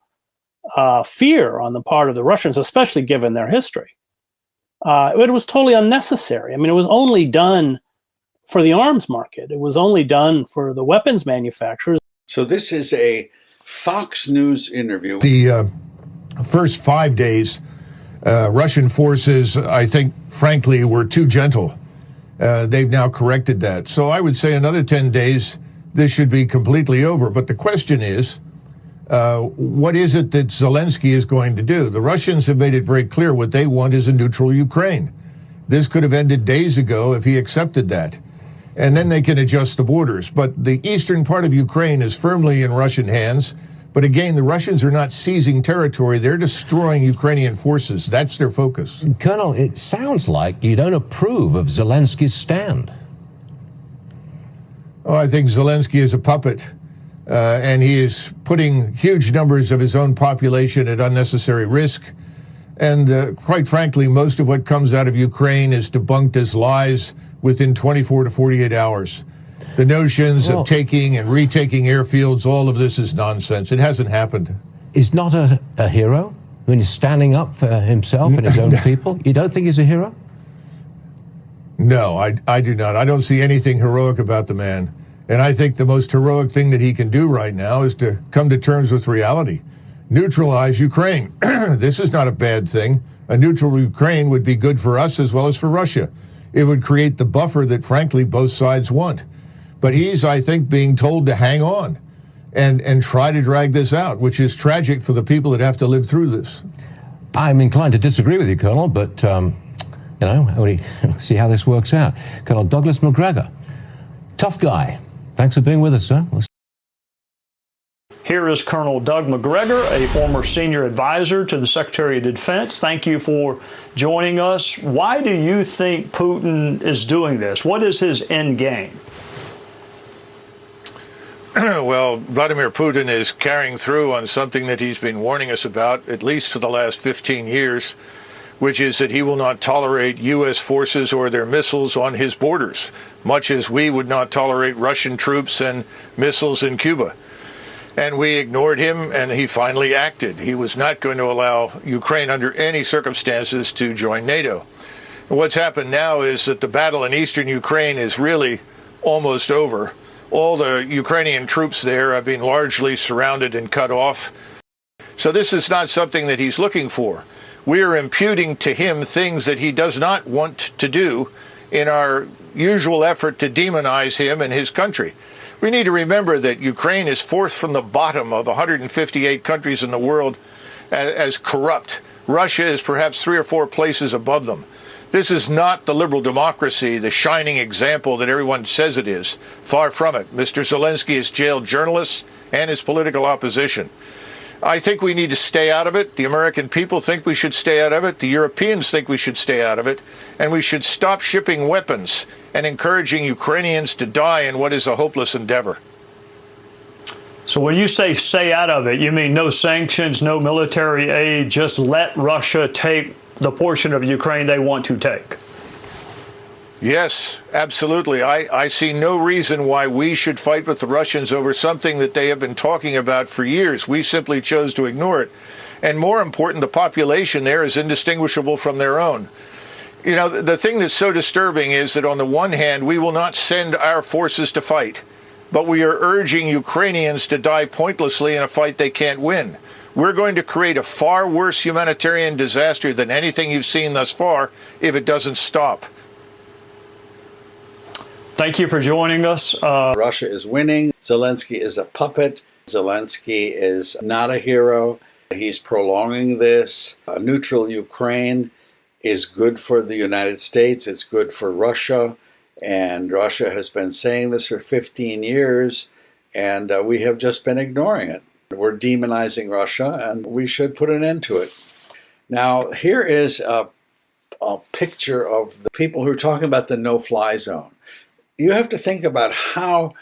fear on the part of the Russians, especially given their history. It was totally unnecessary. I mean, it was only done for the arms market. It was only done for the weapons manufacturers. So this is a Fox News interview. The first 5 days, Russian forces, I think, frankly, were too gentle. They've now corrected that. So I would say another 10 days, this should be completely over. But the question is, what is it that Zelensky is going to do? The Russians have made it very clear what they want is a neutral Ukraine. This could have ended days ago if he accepted that. And then they can adjust the borders. But the eastern part of Ukraine is firmly in Russian hands. But again, the Russians are not seizing territory. They're destroying Ukrainian forces. That's their focus. Colonel, it sounds like you don't approve of Zelensky's stand. Oh, I think Zelensky is a puppet. And he is putting huge numbers of his own population at unnecessary risk. And quite frankly, most of what comes out of Ukraine is debunked as lies within 24 to 48 hours. The notions of taking and retaking airfields, all of this is nonsense. It hasn't happened. He's not a hero when he's standing up for himself and his own people? You don't think he's a hero? No, I do not. I don't see anything heroic about the man. And I think the most heroic thing that he can do right now is to come to terms with reality. Neutralize Ukraine. This is not a bad thing. A neutral Ukraine would be good for us as well as for Russia. It would create the buffer that, frankly, both sides want. But he's, I think, being told to hang on and try to drag this out, which is tragic for the people that have to live through this. I'm inclined to disagree with you, Colonel, but, we'll see how this works out. Colonel Douglas Macgregor, tough guy. Thanks for being with us, sir. Here is Colonel Doug Macgregor, a former senior advisor to the Secretary of Defense. Thank you for joining us. Why do you think Putin is doing this? What is his end game? Well, Vladimir Putin is carrying through on something that he's been warning us about, at least for the last 15 years, which is that he will not tolerate U.S. forces or their missiles on his borders, much as we would not tolerate Russian troops and missiles in Cuba. And we ignored him, and he finally acted. He was not going to allow Ukraine under any circumstances to join NATO. And what's happened now is that the battle in eastern Ukraine is really almost over. All the Ukrainian troops there have been largely surrounded and cut off. So this is not something that he's looking for. we are imputing to him things that he does not want to do in our usual effort to demonize him and his country. We need to remember that Ukraine is fourth from the bottom of 158 countries in the world as corrupt. Russia is perhaps 3 or 4 places above them. This is not the liberal democracy, the shining example that everyone says it is. Far from it. Mr. Zelensky has jailed journalists and his political opposition. I think we need to stay out of it. The American people think we should stay out of it. The Europeans think we should stay out of it. And we should stop shipping weapons and encouraging Ukrainians to die in what is a hopeless endeavor. So when you say stay out of it, you mean no sanctions, no military aid, just let Russia take the portion of Ukraine they want to take? Yes, absolutely. I see no reason why we should fight with the Russians over something that they have been talking about for years. We simply chose to ignore it. And more important, the population there is indistinguishable from their own. You know, the thing that's so disturbing is that on the one hand, we will not send our forces to fight, but we are urging Ukrainians to die pointlessly in a fight they can't win. We're going to create a far worse humanitarian disaster than anything you've seen thus far if it doesn't stop. Thank you for joining us. Russia is winning. Zelensky is a puppet. Zelensky is not a hero. He's prolonging this. A neutral Ukraine is good for the United States. It's good for Russia. And Russia has been saying this for 15 years, and we have just been ignoring it. We're demonizing Russia, and we should put an end to it. Now, here is a picture of the people who are talking about the no-fly zone. You have to think about how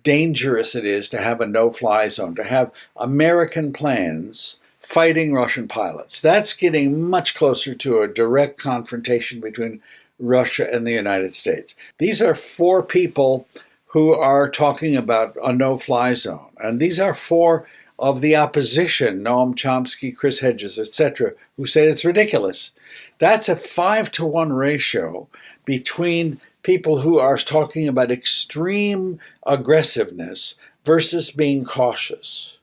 dangerous it is to have a no-fly zone, to have American planes fighting Russian pilots. That's getting much closer to a direct confrontation between Russia and the United States. These are 4 people who are talking about a no-fly zone. And these are 4 of the opposition, Noam Chomsky, Chris Hedges, etc., who say it's ridiculous. That's a 5-to-1 ratio between people who are talking about extreme aggressiveness versus being cautious.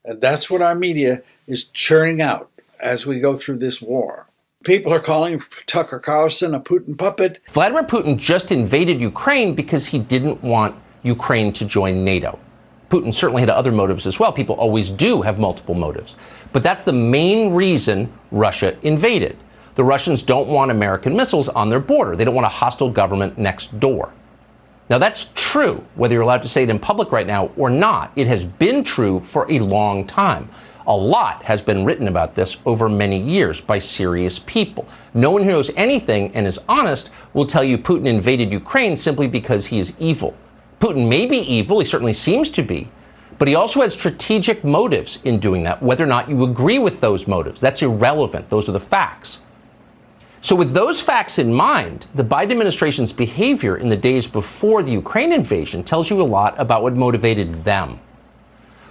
And that's what our media is churning out as we go through this war. People are calling Tucker Carlson a Putin puppet. Vladimir Putin just invaded Ukraine because he didn't want Ukraine to join NATO. Putin certainly had other motives as well. People always do have multiple motives. But that's the main reason Russia invaded. The Russians don't want American missiles on their border. They don't want a hostile government next door. Now, that's true, whether you're allowed to say it in public right now or not. It has been true for a long time. A lot has been written about this over many years by serious people. No one who knows anything and is honest will tell you Putin invaded Ukraine simply because he is evil. Putin may be evil, he certainly seems to be, but he also had strategic motives in doing that. Whether or not you agree with those motives, that's irrelevant. Those are the facts. So with those facts in mind, the Biden administration's behavior in the days before the Ukraine invasion tells you a lot about what motivated them.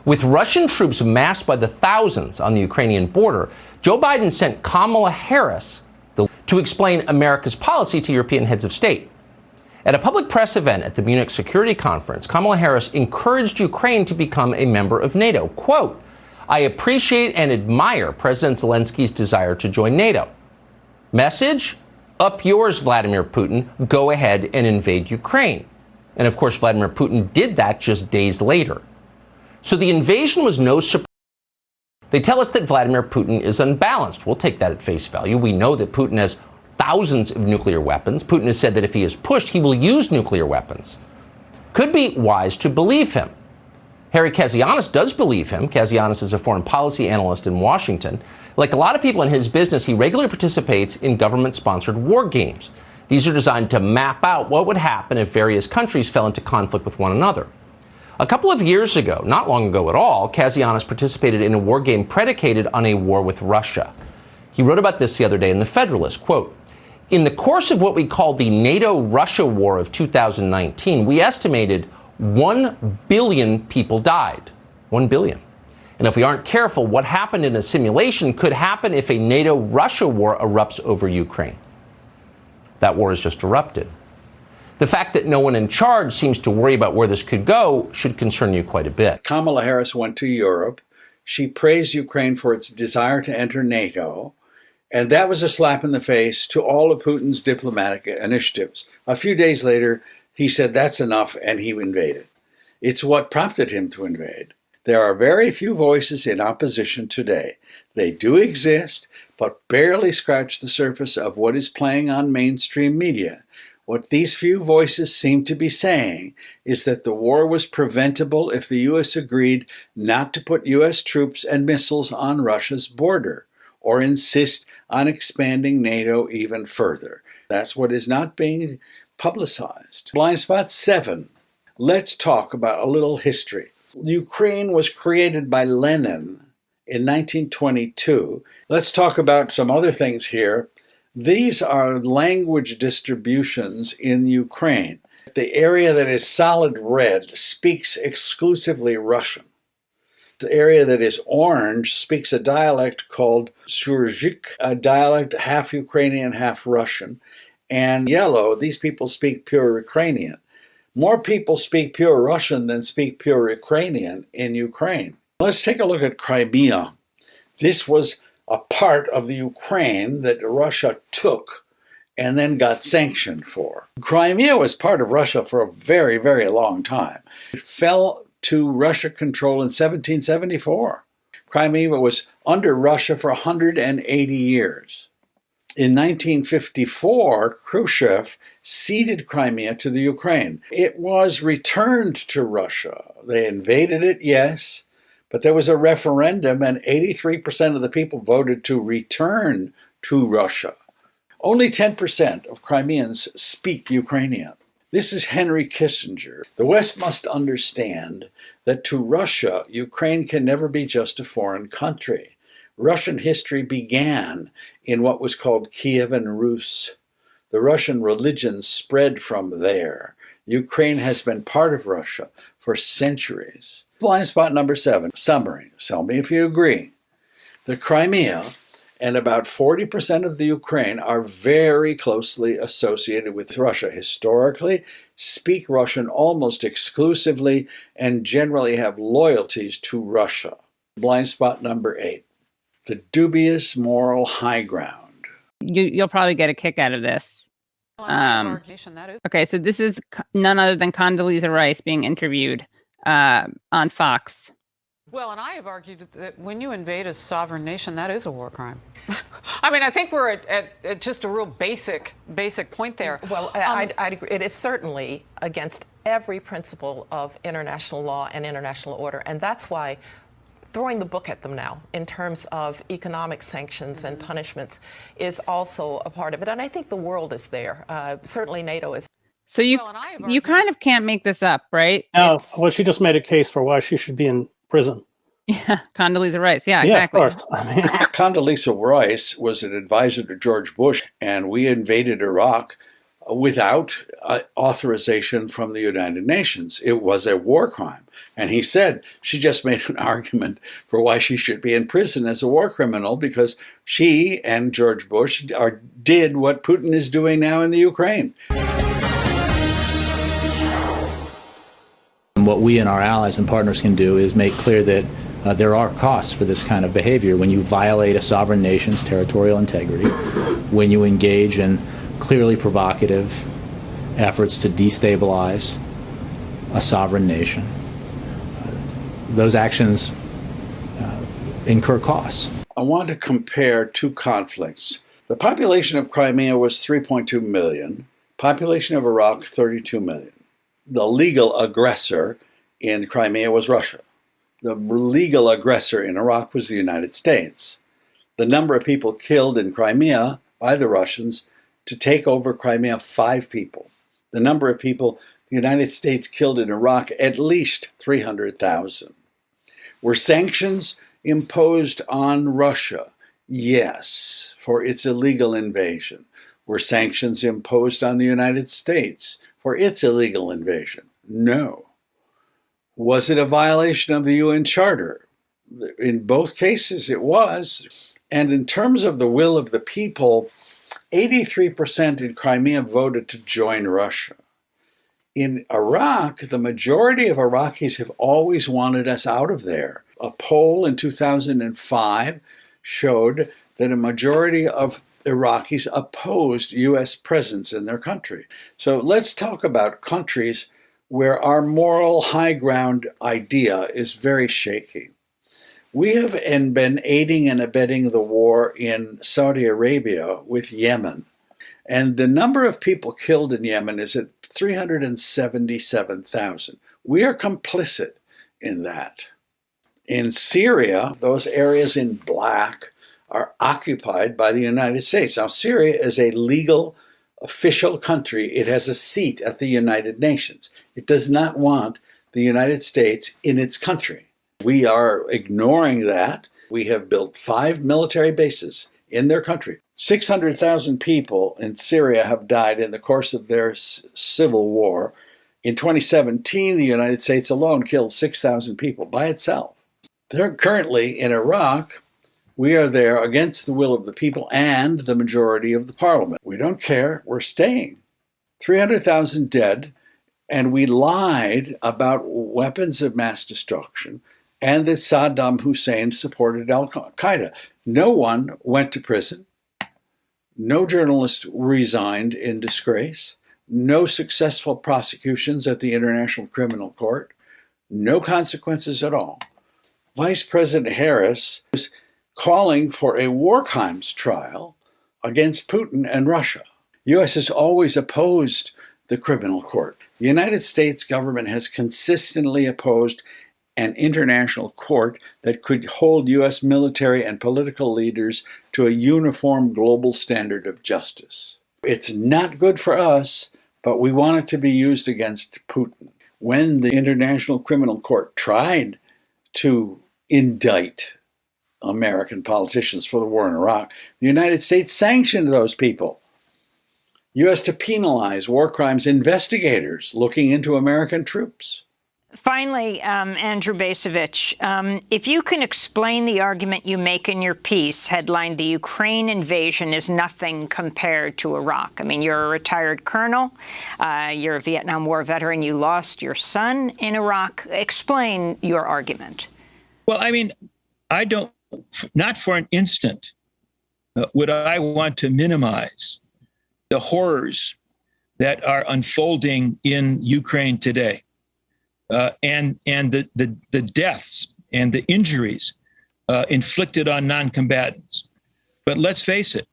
With Russian troops massed by the thousands on the Ukrainian border, Joe Biden sent Kamala Harris to explain America's policy to European heads of state. At a public press event at the Munich Security Conference, Kamala Harris encouraged Ukraine to become a member of NATO. Quote, "I appreciate and admire President Zelensky's desire to join NATO." Message? Up yours, Vladimir Putin. Go ahead and invade Ukraine. And of course, Vladimir Putin did that just days later. So the invasion was no surprise. They tell us that Vladimir Putin is unbalanced. We'll take that at face value. We know that Putin has thousands of nuclear weapons. Putin has said that if he is pushed, he will use nuclear weapons. Could be wise to believe him. Harry Katsianis does believe him. Katsianis is a foreign policy analyst in Washington. Like a lot of people in his business, he regularly participates in government-sponsored war games. These are designed to map out what would happen if various countries fell into conflict with one another. A couple of years ago, not long ago at all, Katsianis participated in a war game predicated on a war with Russia. He wrote about this the other day in The Federalist, quote, "In the course of what we call the NATO-Russia war of 2019, we estimated 1 billion people died. 1 billion. And if we aren't careful, what happened in a simulation could happen if a NATO-Russia war erupts over Ukraine." That war has just erupted. The fact that no one in charge seems to worry about where this could go should concern you quite a bit. Kamala Harris went to Europe. She praised Ukraine for its desire to enter NATO. And that was a slap in the face to all of Putin's diplomatic initiatives. A few days later, he said that's enough and he invaded. It's what prompted him to invade. There are very few voices in opposition today. They do exist, but barely scratch the surface of what is playing on mainstream media. What these few voices seem to be saying is that the war was preventable if the U.S. agreed not to put U.S. troops and missiles on Russia's border, or insist on expanding NATO even further. That's what is not being publicized. Blind spot 7. Let's talk about a little history. Ukraine was created by Lenin in 1922. Let's talk about some other things here. These are language distributions in Ukraine. The area that is solid red speaks exclusively Russian. The area that is orange speaks a dialect called Surzhyk, a dialect half Ukrainian, half Russian. And yellow, these people speak pure Ukrainian. More people speak pure Russian than speak pure Ukrainian in Ukraine. Let's take a look at Crimea. This was a part of the Ukraine that Russia took and then got sanctioned for. Crimea was part of Russia for a very, very long time. It fell to Russia control in 1774. Crimea was under Russia for 180 years. In 1954, Khrushchev ceded Crimea to the Ukraine. It was returned to Russia. They invaded it, yes, but there was a referendum and 83% of the people voted to return to Russia. Only 10% of Crimeans speak Ukrainian. This is Henry Kissinger. The West must understand that to Russia, Ukraine can never be just a foreign country. Russian history began in what was called Kievan Rus. The Russian religion spread from there. Ukraine has been part of Russia for centuries. Blind spot number 7, summary. Tell me if you agree. The Crimea and about 40% of the Ukraine are very closely associated with Russia historically, speak Russian almost exclusively, and generally have loyalties to Russia. Blind spot number 8, the dubious moral high ground. You'll probably get a kick out of this. Okay, so this is none other than Condoleezza Rice being interviewed on Fox. Well, and I have argued that when you invade a sovereign nation, that is a war crime. I mean, I think we're at just a real basic point there. Well, I'd agree. It is certainly against every principle of international law and international order. And that's why throwing the book at them now in terms of economic sanctions and punishments is also a part of it. And I think the world is there. Certainly NATO is. So you kind of can't make this up, right? No, well, she just made a case for why she should be in prison. Yeah, Condoleezza Rice. Yeah, exactly. Of course. Condoleezza Rice was an advisor to George Bush, and we invaded Iraq without authorization from the United Nations. It was a war crime. And he said she just made an argument for why she should be in prison as a war criminal because she and George Bush did what Putin is doing now in the Ukraine. And what we and our allies and partners can do is make clear that there are costs for this kind of behavior. When you violate a sovereign nation's territorial integrity, when you engage in clearly provocative efforts to destabilize a sovereign nation, those actions incur costs. I want to compare two conflicts. The population of Crimea was 3.2 million. Population of Iraq, 32 million. The legal aggressor in Crimea was Russia. The legal aggressor in Iraq was the United States. The number of people killed in Crimea by the Russians to take over Crimea, 5 people. The number of people the United States killed in Iraq, at least 300,000. Were sanctions imposed on Russia? Yes, for its illegal invasion. Were sanctions imposed on the United States for its illegal invasion? No. Was it a violation of the UN Charter? In both cases, it was. And in terms of the will of the people, 83% in Crimea voted to join Russia. In Iraq, the majority of Iraqis have always wanted us out of there. A poll in 2005 showed that a majority of Iraqis opposed U.S. presence in their country. So let's talk about countries where our moral high ground idea is very shaky. We have been aiding and abetting the war in Saudi Arabia with Yemen. And the number of people killed in Yemen is at 377,000. We are complicit in that. In Syria, those areas in black are occupied by the United States. Now, Syria is a legal, official country. It has a seat at the United Nations. It does not want the United States in its country. We are ignoring that. We have built 5 military bases in their country. 600,000 people in Syria have died in the course of their civil war. In 2017, the United States alone killed 6,000 people by itself. They're currently in Iraq. We are there against the will of the people and the majority of the parliament. We don't care. We're staying. 300,000 dead, and we lied about weapons of mass destruction and that Saddam Hussein supported al-Qaeda. No one went to prison. No journalist resigned in disgrace. No successful prosecutions at the International Criminal Court. No consequences at all. Vice President Harris is calling for a war crimes trial against Putin and Russia. The U.S. has always opposed the criminal court. The United States government has consistently opposed an international court that could hold U.S. military and political leaders to a uniform global standard of justice. It's not good for us, but we want it to be used against Putin. When the International Criminal Court tried to indict American politicians for the war in Iraq, the United States sanctioned those people. U.S. to penalize war crimes investigators looking into American troops. Finally, Andrew Bacevich, if you can explain the argument you make in your piece, headlined "The Ukraine Invasion is Nothing Compared to Iraq." I mean, you're a retired colonel. You're a Vietnam War veteran. You lost your son in Iraq. Explain your argument. Well, I mean, I don't, not for an instant, would I want to minimize the horrors that are unfolding in Ukraine today. And the deaths and the injuries inflicted on non-combatants. But let's face it,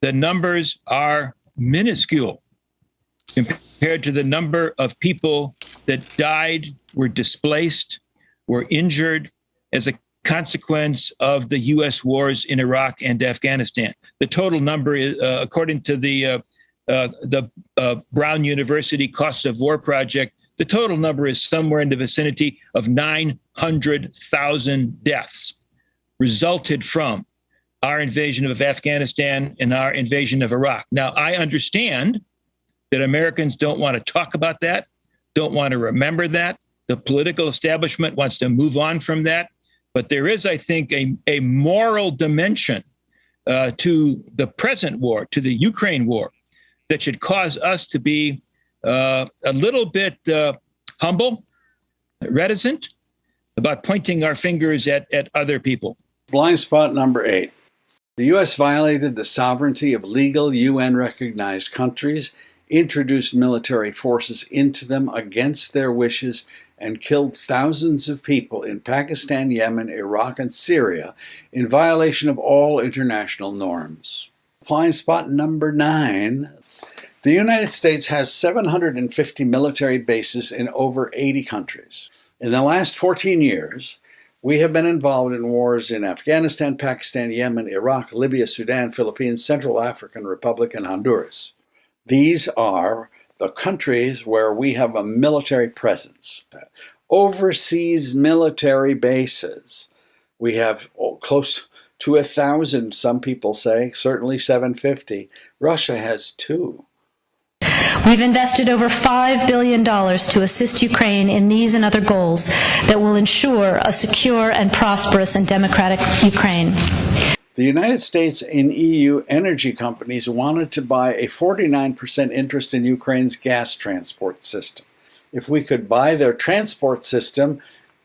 the numbers are minuscule compared to the number of people that died, were displaced, were injured as a consequence of the U.S. wars in Iraq and Afghanistan. The total number is, according to the Brown University Costs of War Project, the total number is somewhere in the vicinity of 900,000 deaths resulted from our invasion of Afghanistan and our invasion of Iraq. Now, I understand that Americans don't want to talk about that, don't want to remember that. The political establishment wants to move on from that. But there is, I think, a moral dimension to the present war, to the Ukraine war, that should cause us to be a little bit humble, reticent about pointing our fingers at other people. Blind spot number 8. The U.S. violated the sovereignty of legal UN-recognized countries, introduced military forces into them against their wishes, and killed thousands of people in Pakistan, Yemen, Iraq, and Syria in violation of all international norms. Blind spot number 9. The United States has 750 military bases in over 80 countries. In the last 14 years, we have been involved in wars in Afghanistan, Pakistan, Yemen, Iraq, Libya, Sudan, Philippines, Central African Republic, and Honduras. These are the countries where we have a military presence. Overseas military bases. We have close to 1,000, some people say, certainly 750. Russia has 2. We've invested over $5 billion to assist Ukraine in these and other goals that will ensure a secure and prosperous and democratic Ukraine. The United States and EU energy companies wanted to buy a 49% interest in Ukraine's gas transport system. If we could buy their transport system,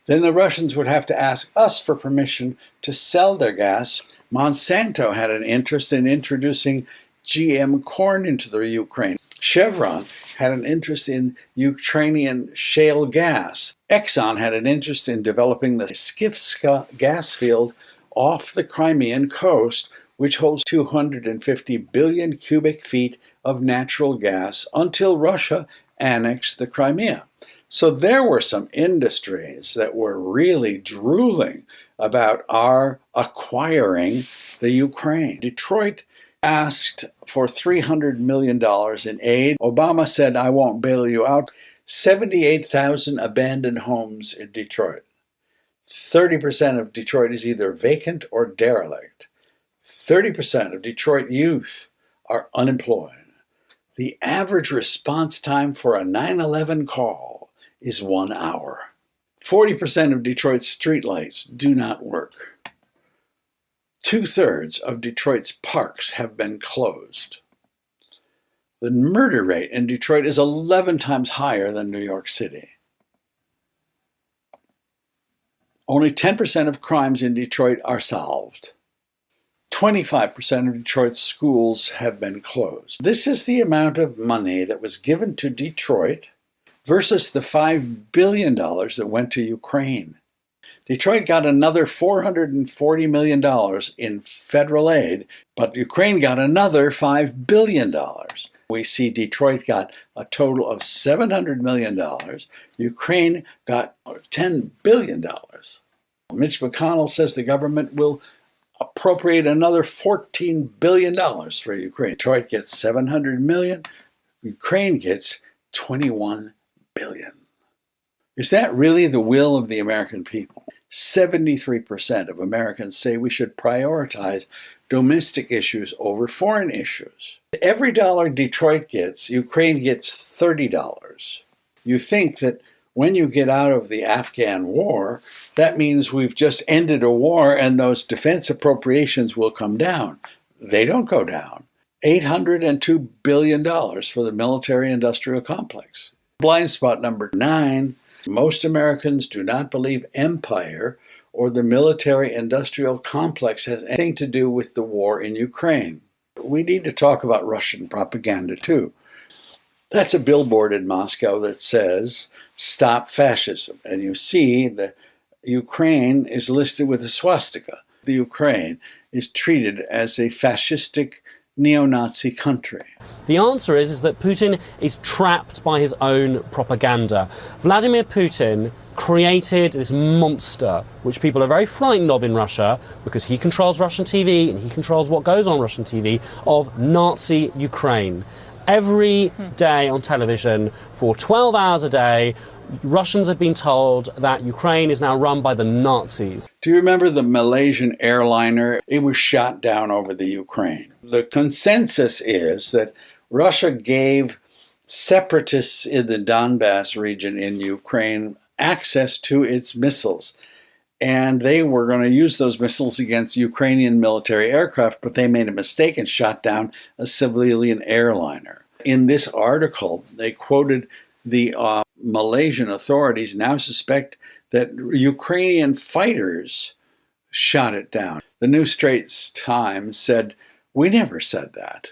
then the Russians would have to ask us for permission to sell their gas. Monsanto had an interest in introducing GM corn into the Ukraine. Chevron had an interest in Ukrainian shale gas. Exxon had an interest in developing the Skifska gas field off the Crimean coast, which holds 250 billion cubic feet of natural gas until Russia annexed the Crimea. So there were some industries that were really drooling about our acquiring the Ukraine. Detroit asked for $300 million in aid. Obama said, I won't bail you out. 78,000 abandoned homes in Detroit. 30% of Detroit is either vacant or derelict. 30% of Detroit youth are unemployed. The average response time for a 911 call is 1 hour. 40% of Detroit's streetlights do not work. 2/3 of Detroit's parks have been closed. The murder rate in Detroit is 11 times higher than New York City. Only 10% of crimes in Detroit are solved. 25% of Detroit's schools have been closed. This is the amount of money that was given to Detroit versus the $5 billion that went to Ukraine. Detroit got another $440 million in federal aid, but Ukraine got another $5 billion. We see Detroit got a total of $700 million. Ukraine got $10 billion. Mitch McConnell says the government will appropriate another $14 billion for Ukraine. Detroit gets $700 million. Ukraine gets $21 billion. Is that really the will of the American people? 73% of Americans say we should prioritize domestic issues over foreign issues. Every dollar Detroit gets, Ukraine gets $30. You think that when you get out of the Afghan war, that means we've just ended a war and those defense appropriations will come down. They don't go down. $802 billion for the military-industrial complex. Blind spot number 9, most Americans do not believe empire or the military-industrial complex has anything to do with the war in Ukraine. We need to talk about Russian propaganda too. That's a billboard in Moscow that says, "Stop fascism." And you see the Ukraine is listed with a swastika. The Ukraine is treated as a fascistic neo-Nazi country. The answer is that Putin is trapped by his own propaganda. Vladimir Putin created this monster, which people are very frightened of in Russia, because he controls Russian TV and he controls what goes on Russian TV, of Nazi Ukraine. Every day on television, for 12 hours a day, Russians have been told that Ukraine is now run by the Nazis. Do you remember the Malaysian airliner? It was shot down over the Ukraine. The consensus is that Russia gave separatists in the Donbass region in Ukraine access to its missiles. And they were going to use those missiles against Ukrainian military aircraft, but they made a mistake and shot down a civilian airliner. In this article, they quoted the Malaysian authorities now suspect that Ukrainian fighters shot it down. The New Straits Times said, "We never said that."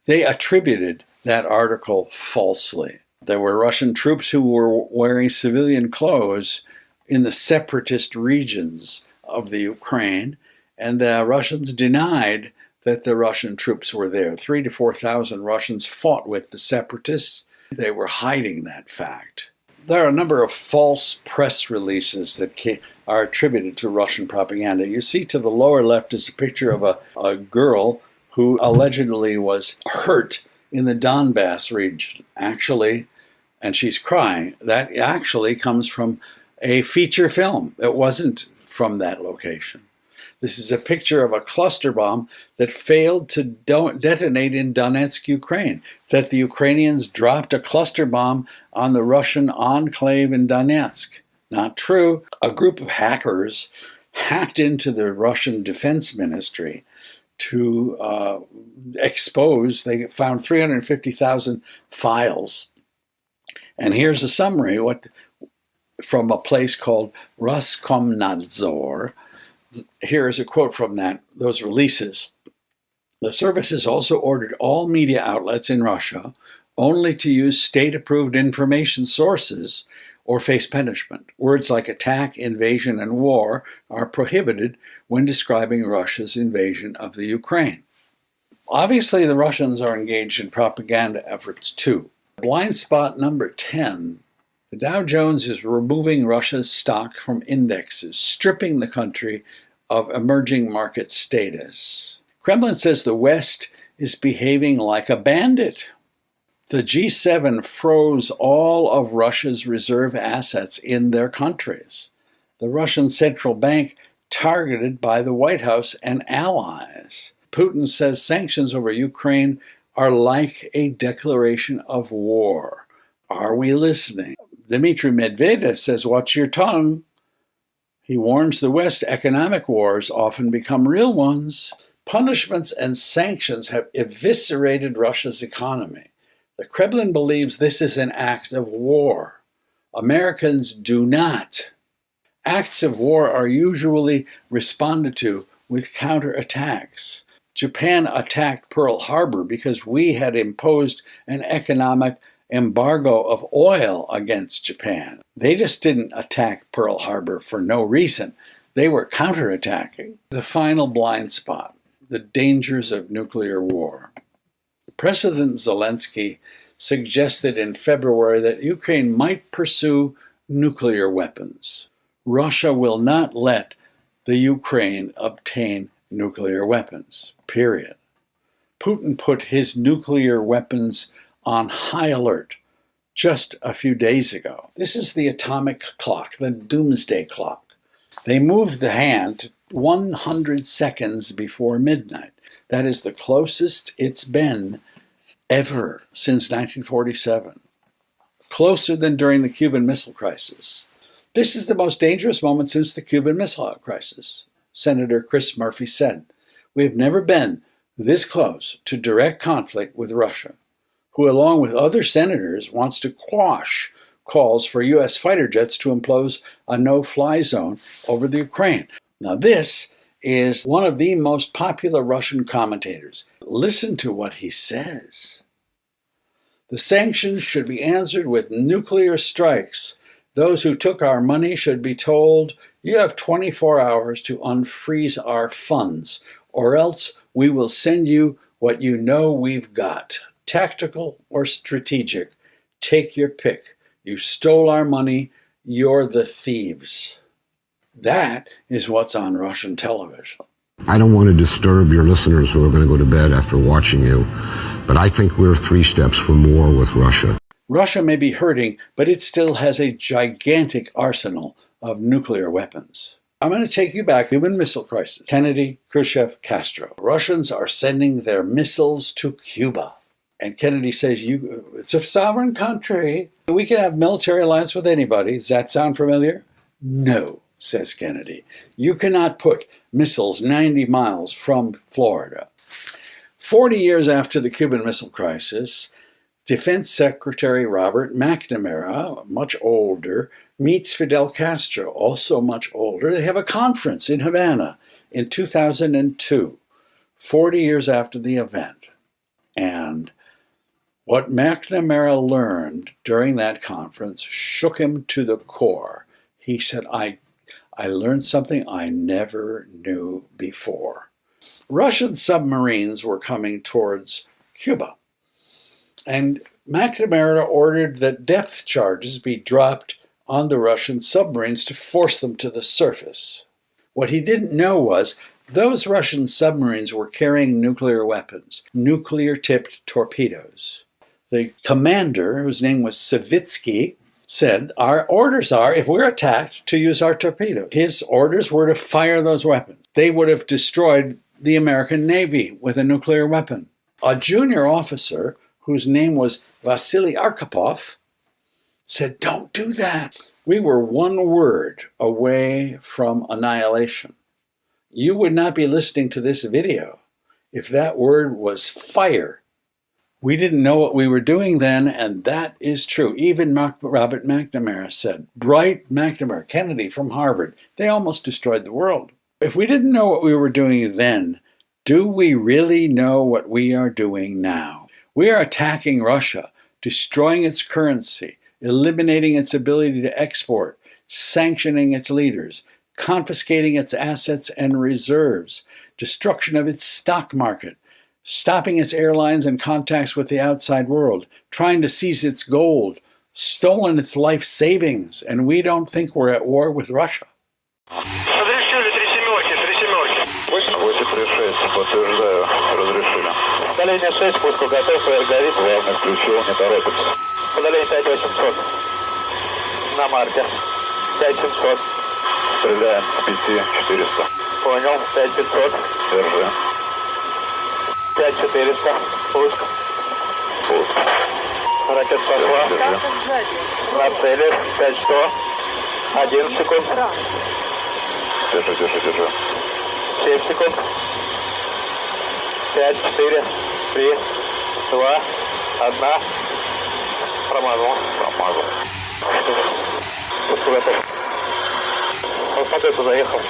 They attributed that article falsely. There were Russian troops who were wearing civilian clothes in the separatist regions of the Ukraine, and the Russians denied that the Russian troops were there. 3,000 to 4,000 Russians fought with the separatists. They were hiding that fact. There are a number of false press releases that are attributed to Russian propaganda. You see to the lower left is a picture of a girl who allegedly was hurt in the Donbass region. Actually, and she's crying, that actually comes from a feature film. It wasn't from that location. This is a picture of a cluster bomb that failed to detonate in Donetsk, Ukraine. That the Ukrainians dropped a cluster bomb on the Russian enclave in Donetsk. Not true. A group of hackers hacked into the Russian Defense Ministry to expose. They found 350,000 files. And here's a summary. from a place called Roskomnadzor. Here is a quote from those releases. The service has also ordered all media outlets in Russia only to use state-approved information sources or face punishment. Words like attack, invasion, and war are prohibited when describing Russia's invasion of the Ukraine. Obviously, the Russians are engaged in propaganda efforts too. Blind spot number 10. The Dow Jones is removing Russia's stock from indexes, stripping the country of emerging market status. Kremlin says the West is behaving like a bandit. The G7 froze all of Russia's reserve assets in their countries. The Russian central bank targeted by the White House and allies. Putin says sanctions over Ukraine are like a declaration of war. Are we listening? Dmitry Medvedev says, watch your tongue. He warns the West economic wars often become real ones. Punishments and sanctions have eviscerated Russia's economy. The Kremlin believes this is an act of war. Americans do not. Acts of war are usually responded to with counterattacks. Japan attacked Pearl Harbor because we had imposed an economic embargo of oil against Japan. They just didn't attack Pearl Harbor for no reason. They were counterattacking. The final blind spot, the dangers of nuclear war. President Zelensky suggested in February that Ukraine might pursue nuclear weapons. Russia will not let the Ukraine obtain nuclear weapons, period. Putin put his nuclear weapons on high alert just a few days ago. This is the atomic clock, the doomsday clock. They moved the hand to 100 seconds before midnight. That is the closest it's been ever since 1947. Closer than during the Cuban Missile Crisis. This is the most dangerous moment since the Cuban Missile Crisis, Senator Chris Murphy said. We have never been this close to direct conflict with Russia, who, along with other senators, wants to quash calls for U.S. fighter jets to impose a no-fly zone over the Ukraine. Now, this is one of the most popular Russian commentators. Listen to what he says. The sanctions should be answered with nuclear strikes. Those who took our money should be told, you have 24 hours to unfreeze our funds, or else we will send you what you know we've got. Tactical or strategic, take your pick. You stole our money, you're the thieves. That is what's on Russian television. I don't want to disturb your listeners who are going to go to bed after watching you, but I think we're 3 steps from war with Russia. Russia may be hurting, but it still has a gigantic arsenal of nuclear weapons. I'm going to take you back. Cuban Missile Crisis. Kennedy, Khrushchev, Castro. Russians are sending their missiles to Cuba. And Kennedy says, it's a sovereign country. We can have military alliance with anybody. Does that sound familiar? No, says Kennedy. You cannot put missiles 90 miles from Florida. 40 years after the Cuban Missile Crisis, Defense Secretary Robert McNamara, much older, meets Fidel Castro, also much older. They have a conference in Havana in 2002, 40 years after the event. And what McNamara learned during that conference shook him to the core. He said, I learned something I never knew before. Russian submarines were coming towards Cuba. And McNamara ordered that depth charges be dropped on the Russian submarines to force them to the surface. What he didn't know was those Russian submarines were carrying nuclear weapons, nuclear-tipped torpedoes. The commander, whose name was Savitsky, said, our orders are, if we're attacked, to use our torpedoes. His orders were to fire those weapons. They would have destroyed the American Navy with a nuclear weapon. A junior officer, whose name was Vasily Arkhipov, said, don't do that. We were one word away from annihilation. You would not be listening to this video if that word was fire. We didn't know what we were doing then, and that is true. Even Robert McNamara said, Bright McNamara, Kennedy from Harvard, they almost destroyed the world. If we didn't know what we were doing then, do we really know what we are doing now? We are attacking Russia, destroying its currency, eliminating its ability to export, sanctioning its leaders, confiscating its assets and reserves, destruction of its stock market, stopping its airlines and contacts with the outside world, trying to seize its gold, stolen its life savings, and we don't think we're at war with Russia. Разрешили 3 семерки. 836, подтверждаю, разрешили. Удаление 6, пуску готов, ФР горит. Главное включил, не торопится. Удаление 5800. На марке. 5700. Стреляем с 5400. Понял, 5500. Держи. 5400. Пуск. Пуск. Ракета пошла. На цели. 5100. 11 секунд. Держи. 7 секунд. 5, 4, 3, 2, 1. Промазал. Пуск готов. Вот смотри, куда заехал.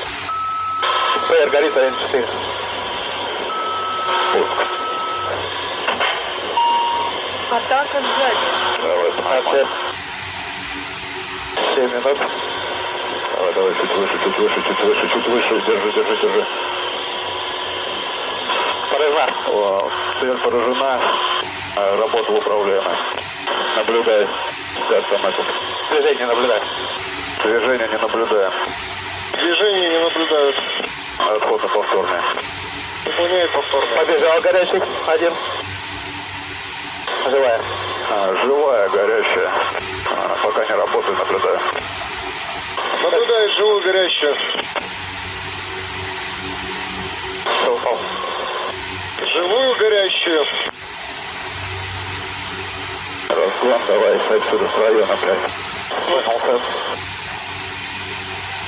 ПР горит, 1-4. Пуск. Атака сзади. Давай, отцеп. 7 минут. Давай, чуть выше. Держи. Поражена. Цель поражена. Работа управляемая. Наблюдай. 50 метров. Движение наблюдай. Движение не наблюдаем. Движение не наблюдают. Отход на повторный. Выполняет повторный. Побежал горячий. 1. Живая. Живая, горячая. Пока не работает, наблюдаю. Наблюдает живую, горячую. Все, упал. Живую, горячую. Разгон, давай, отсюда с района, блядь. Понял,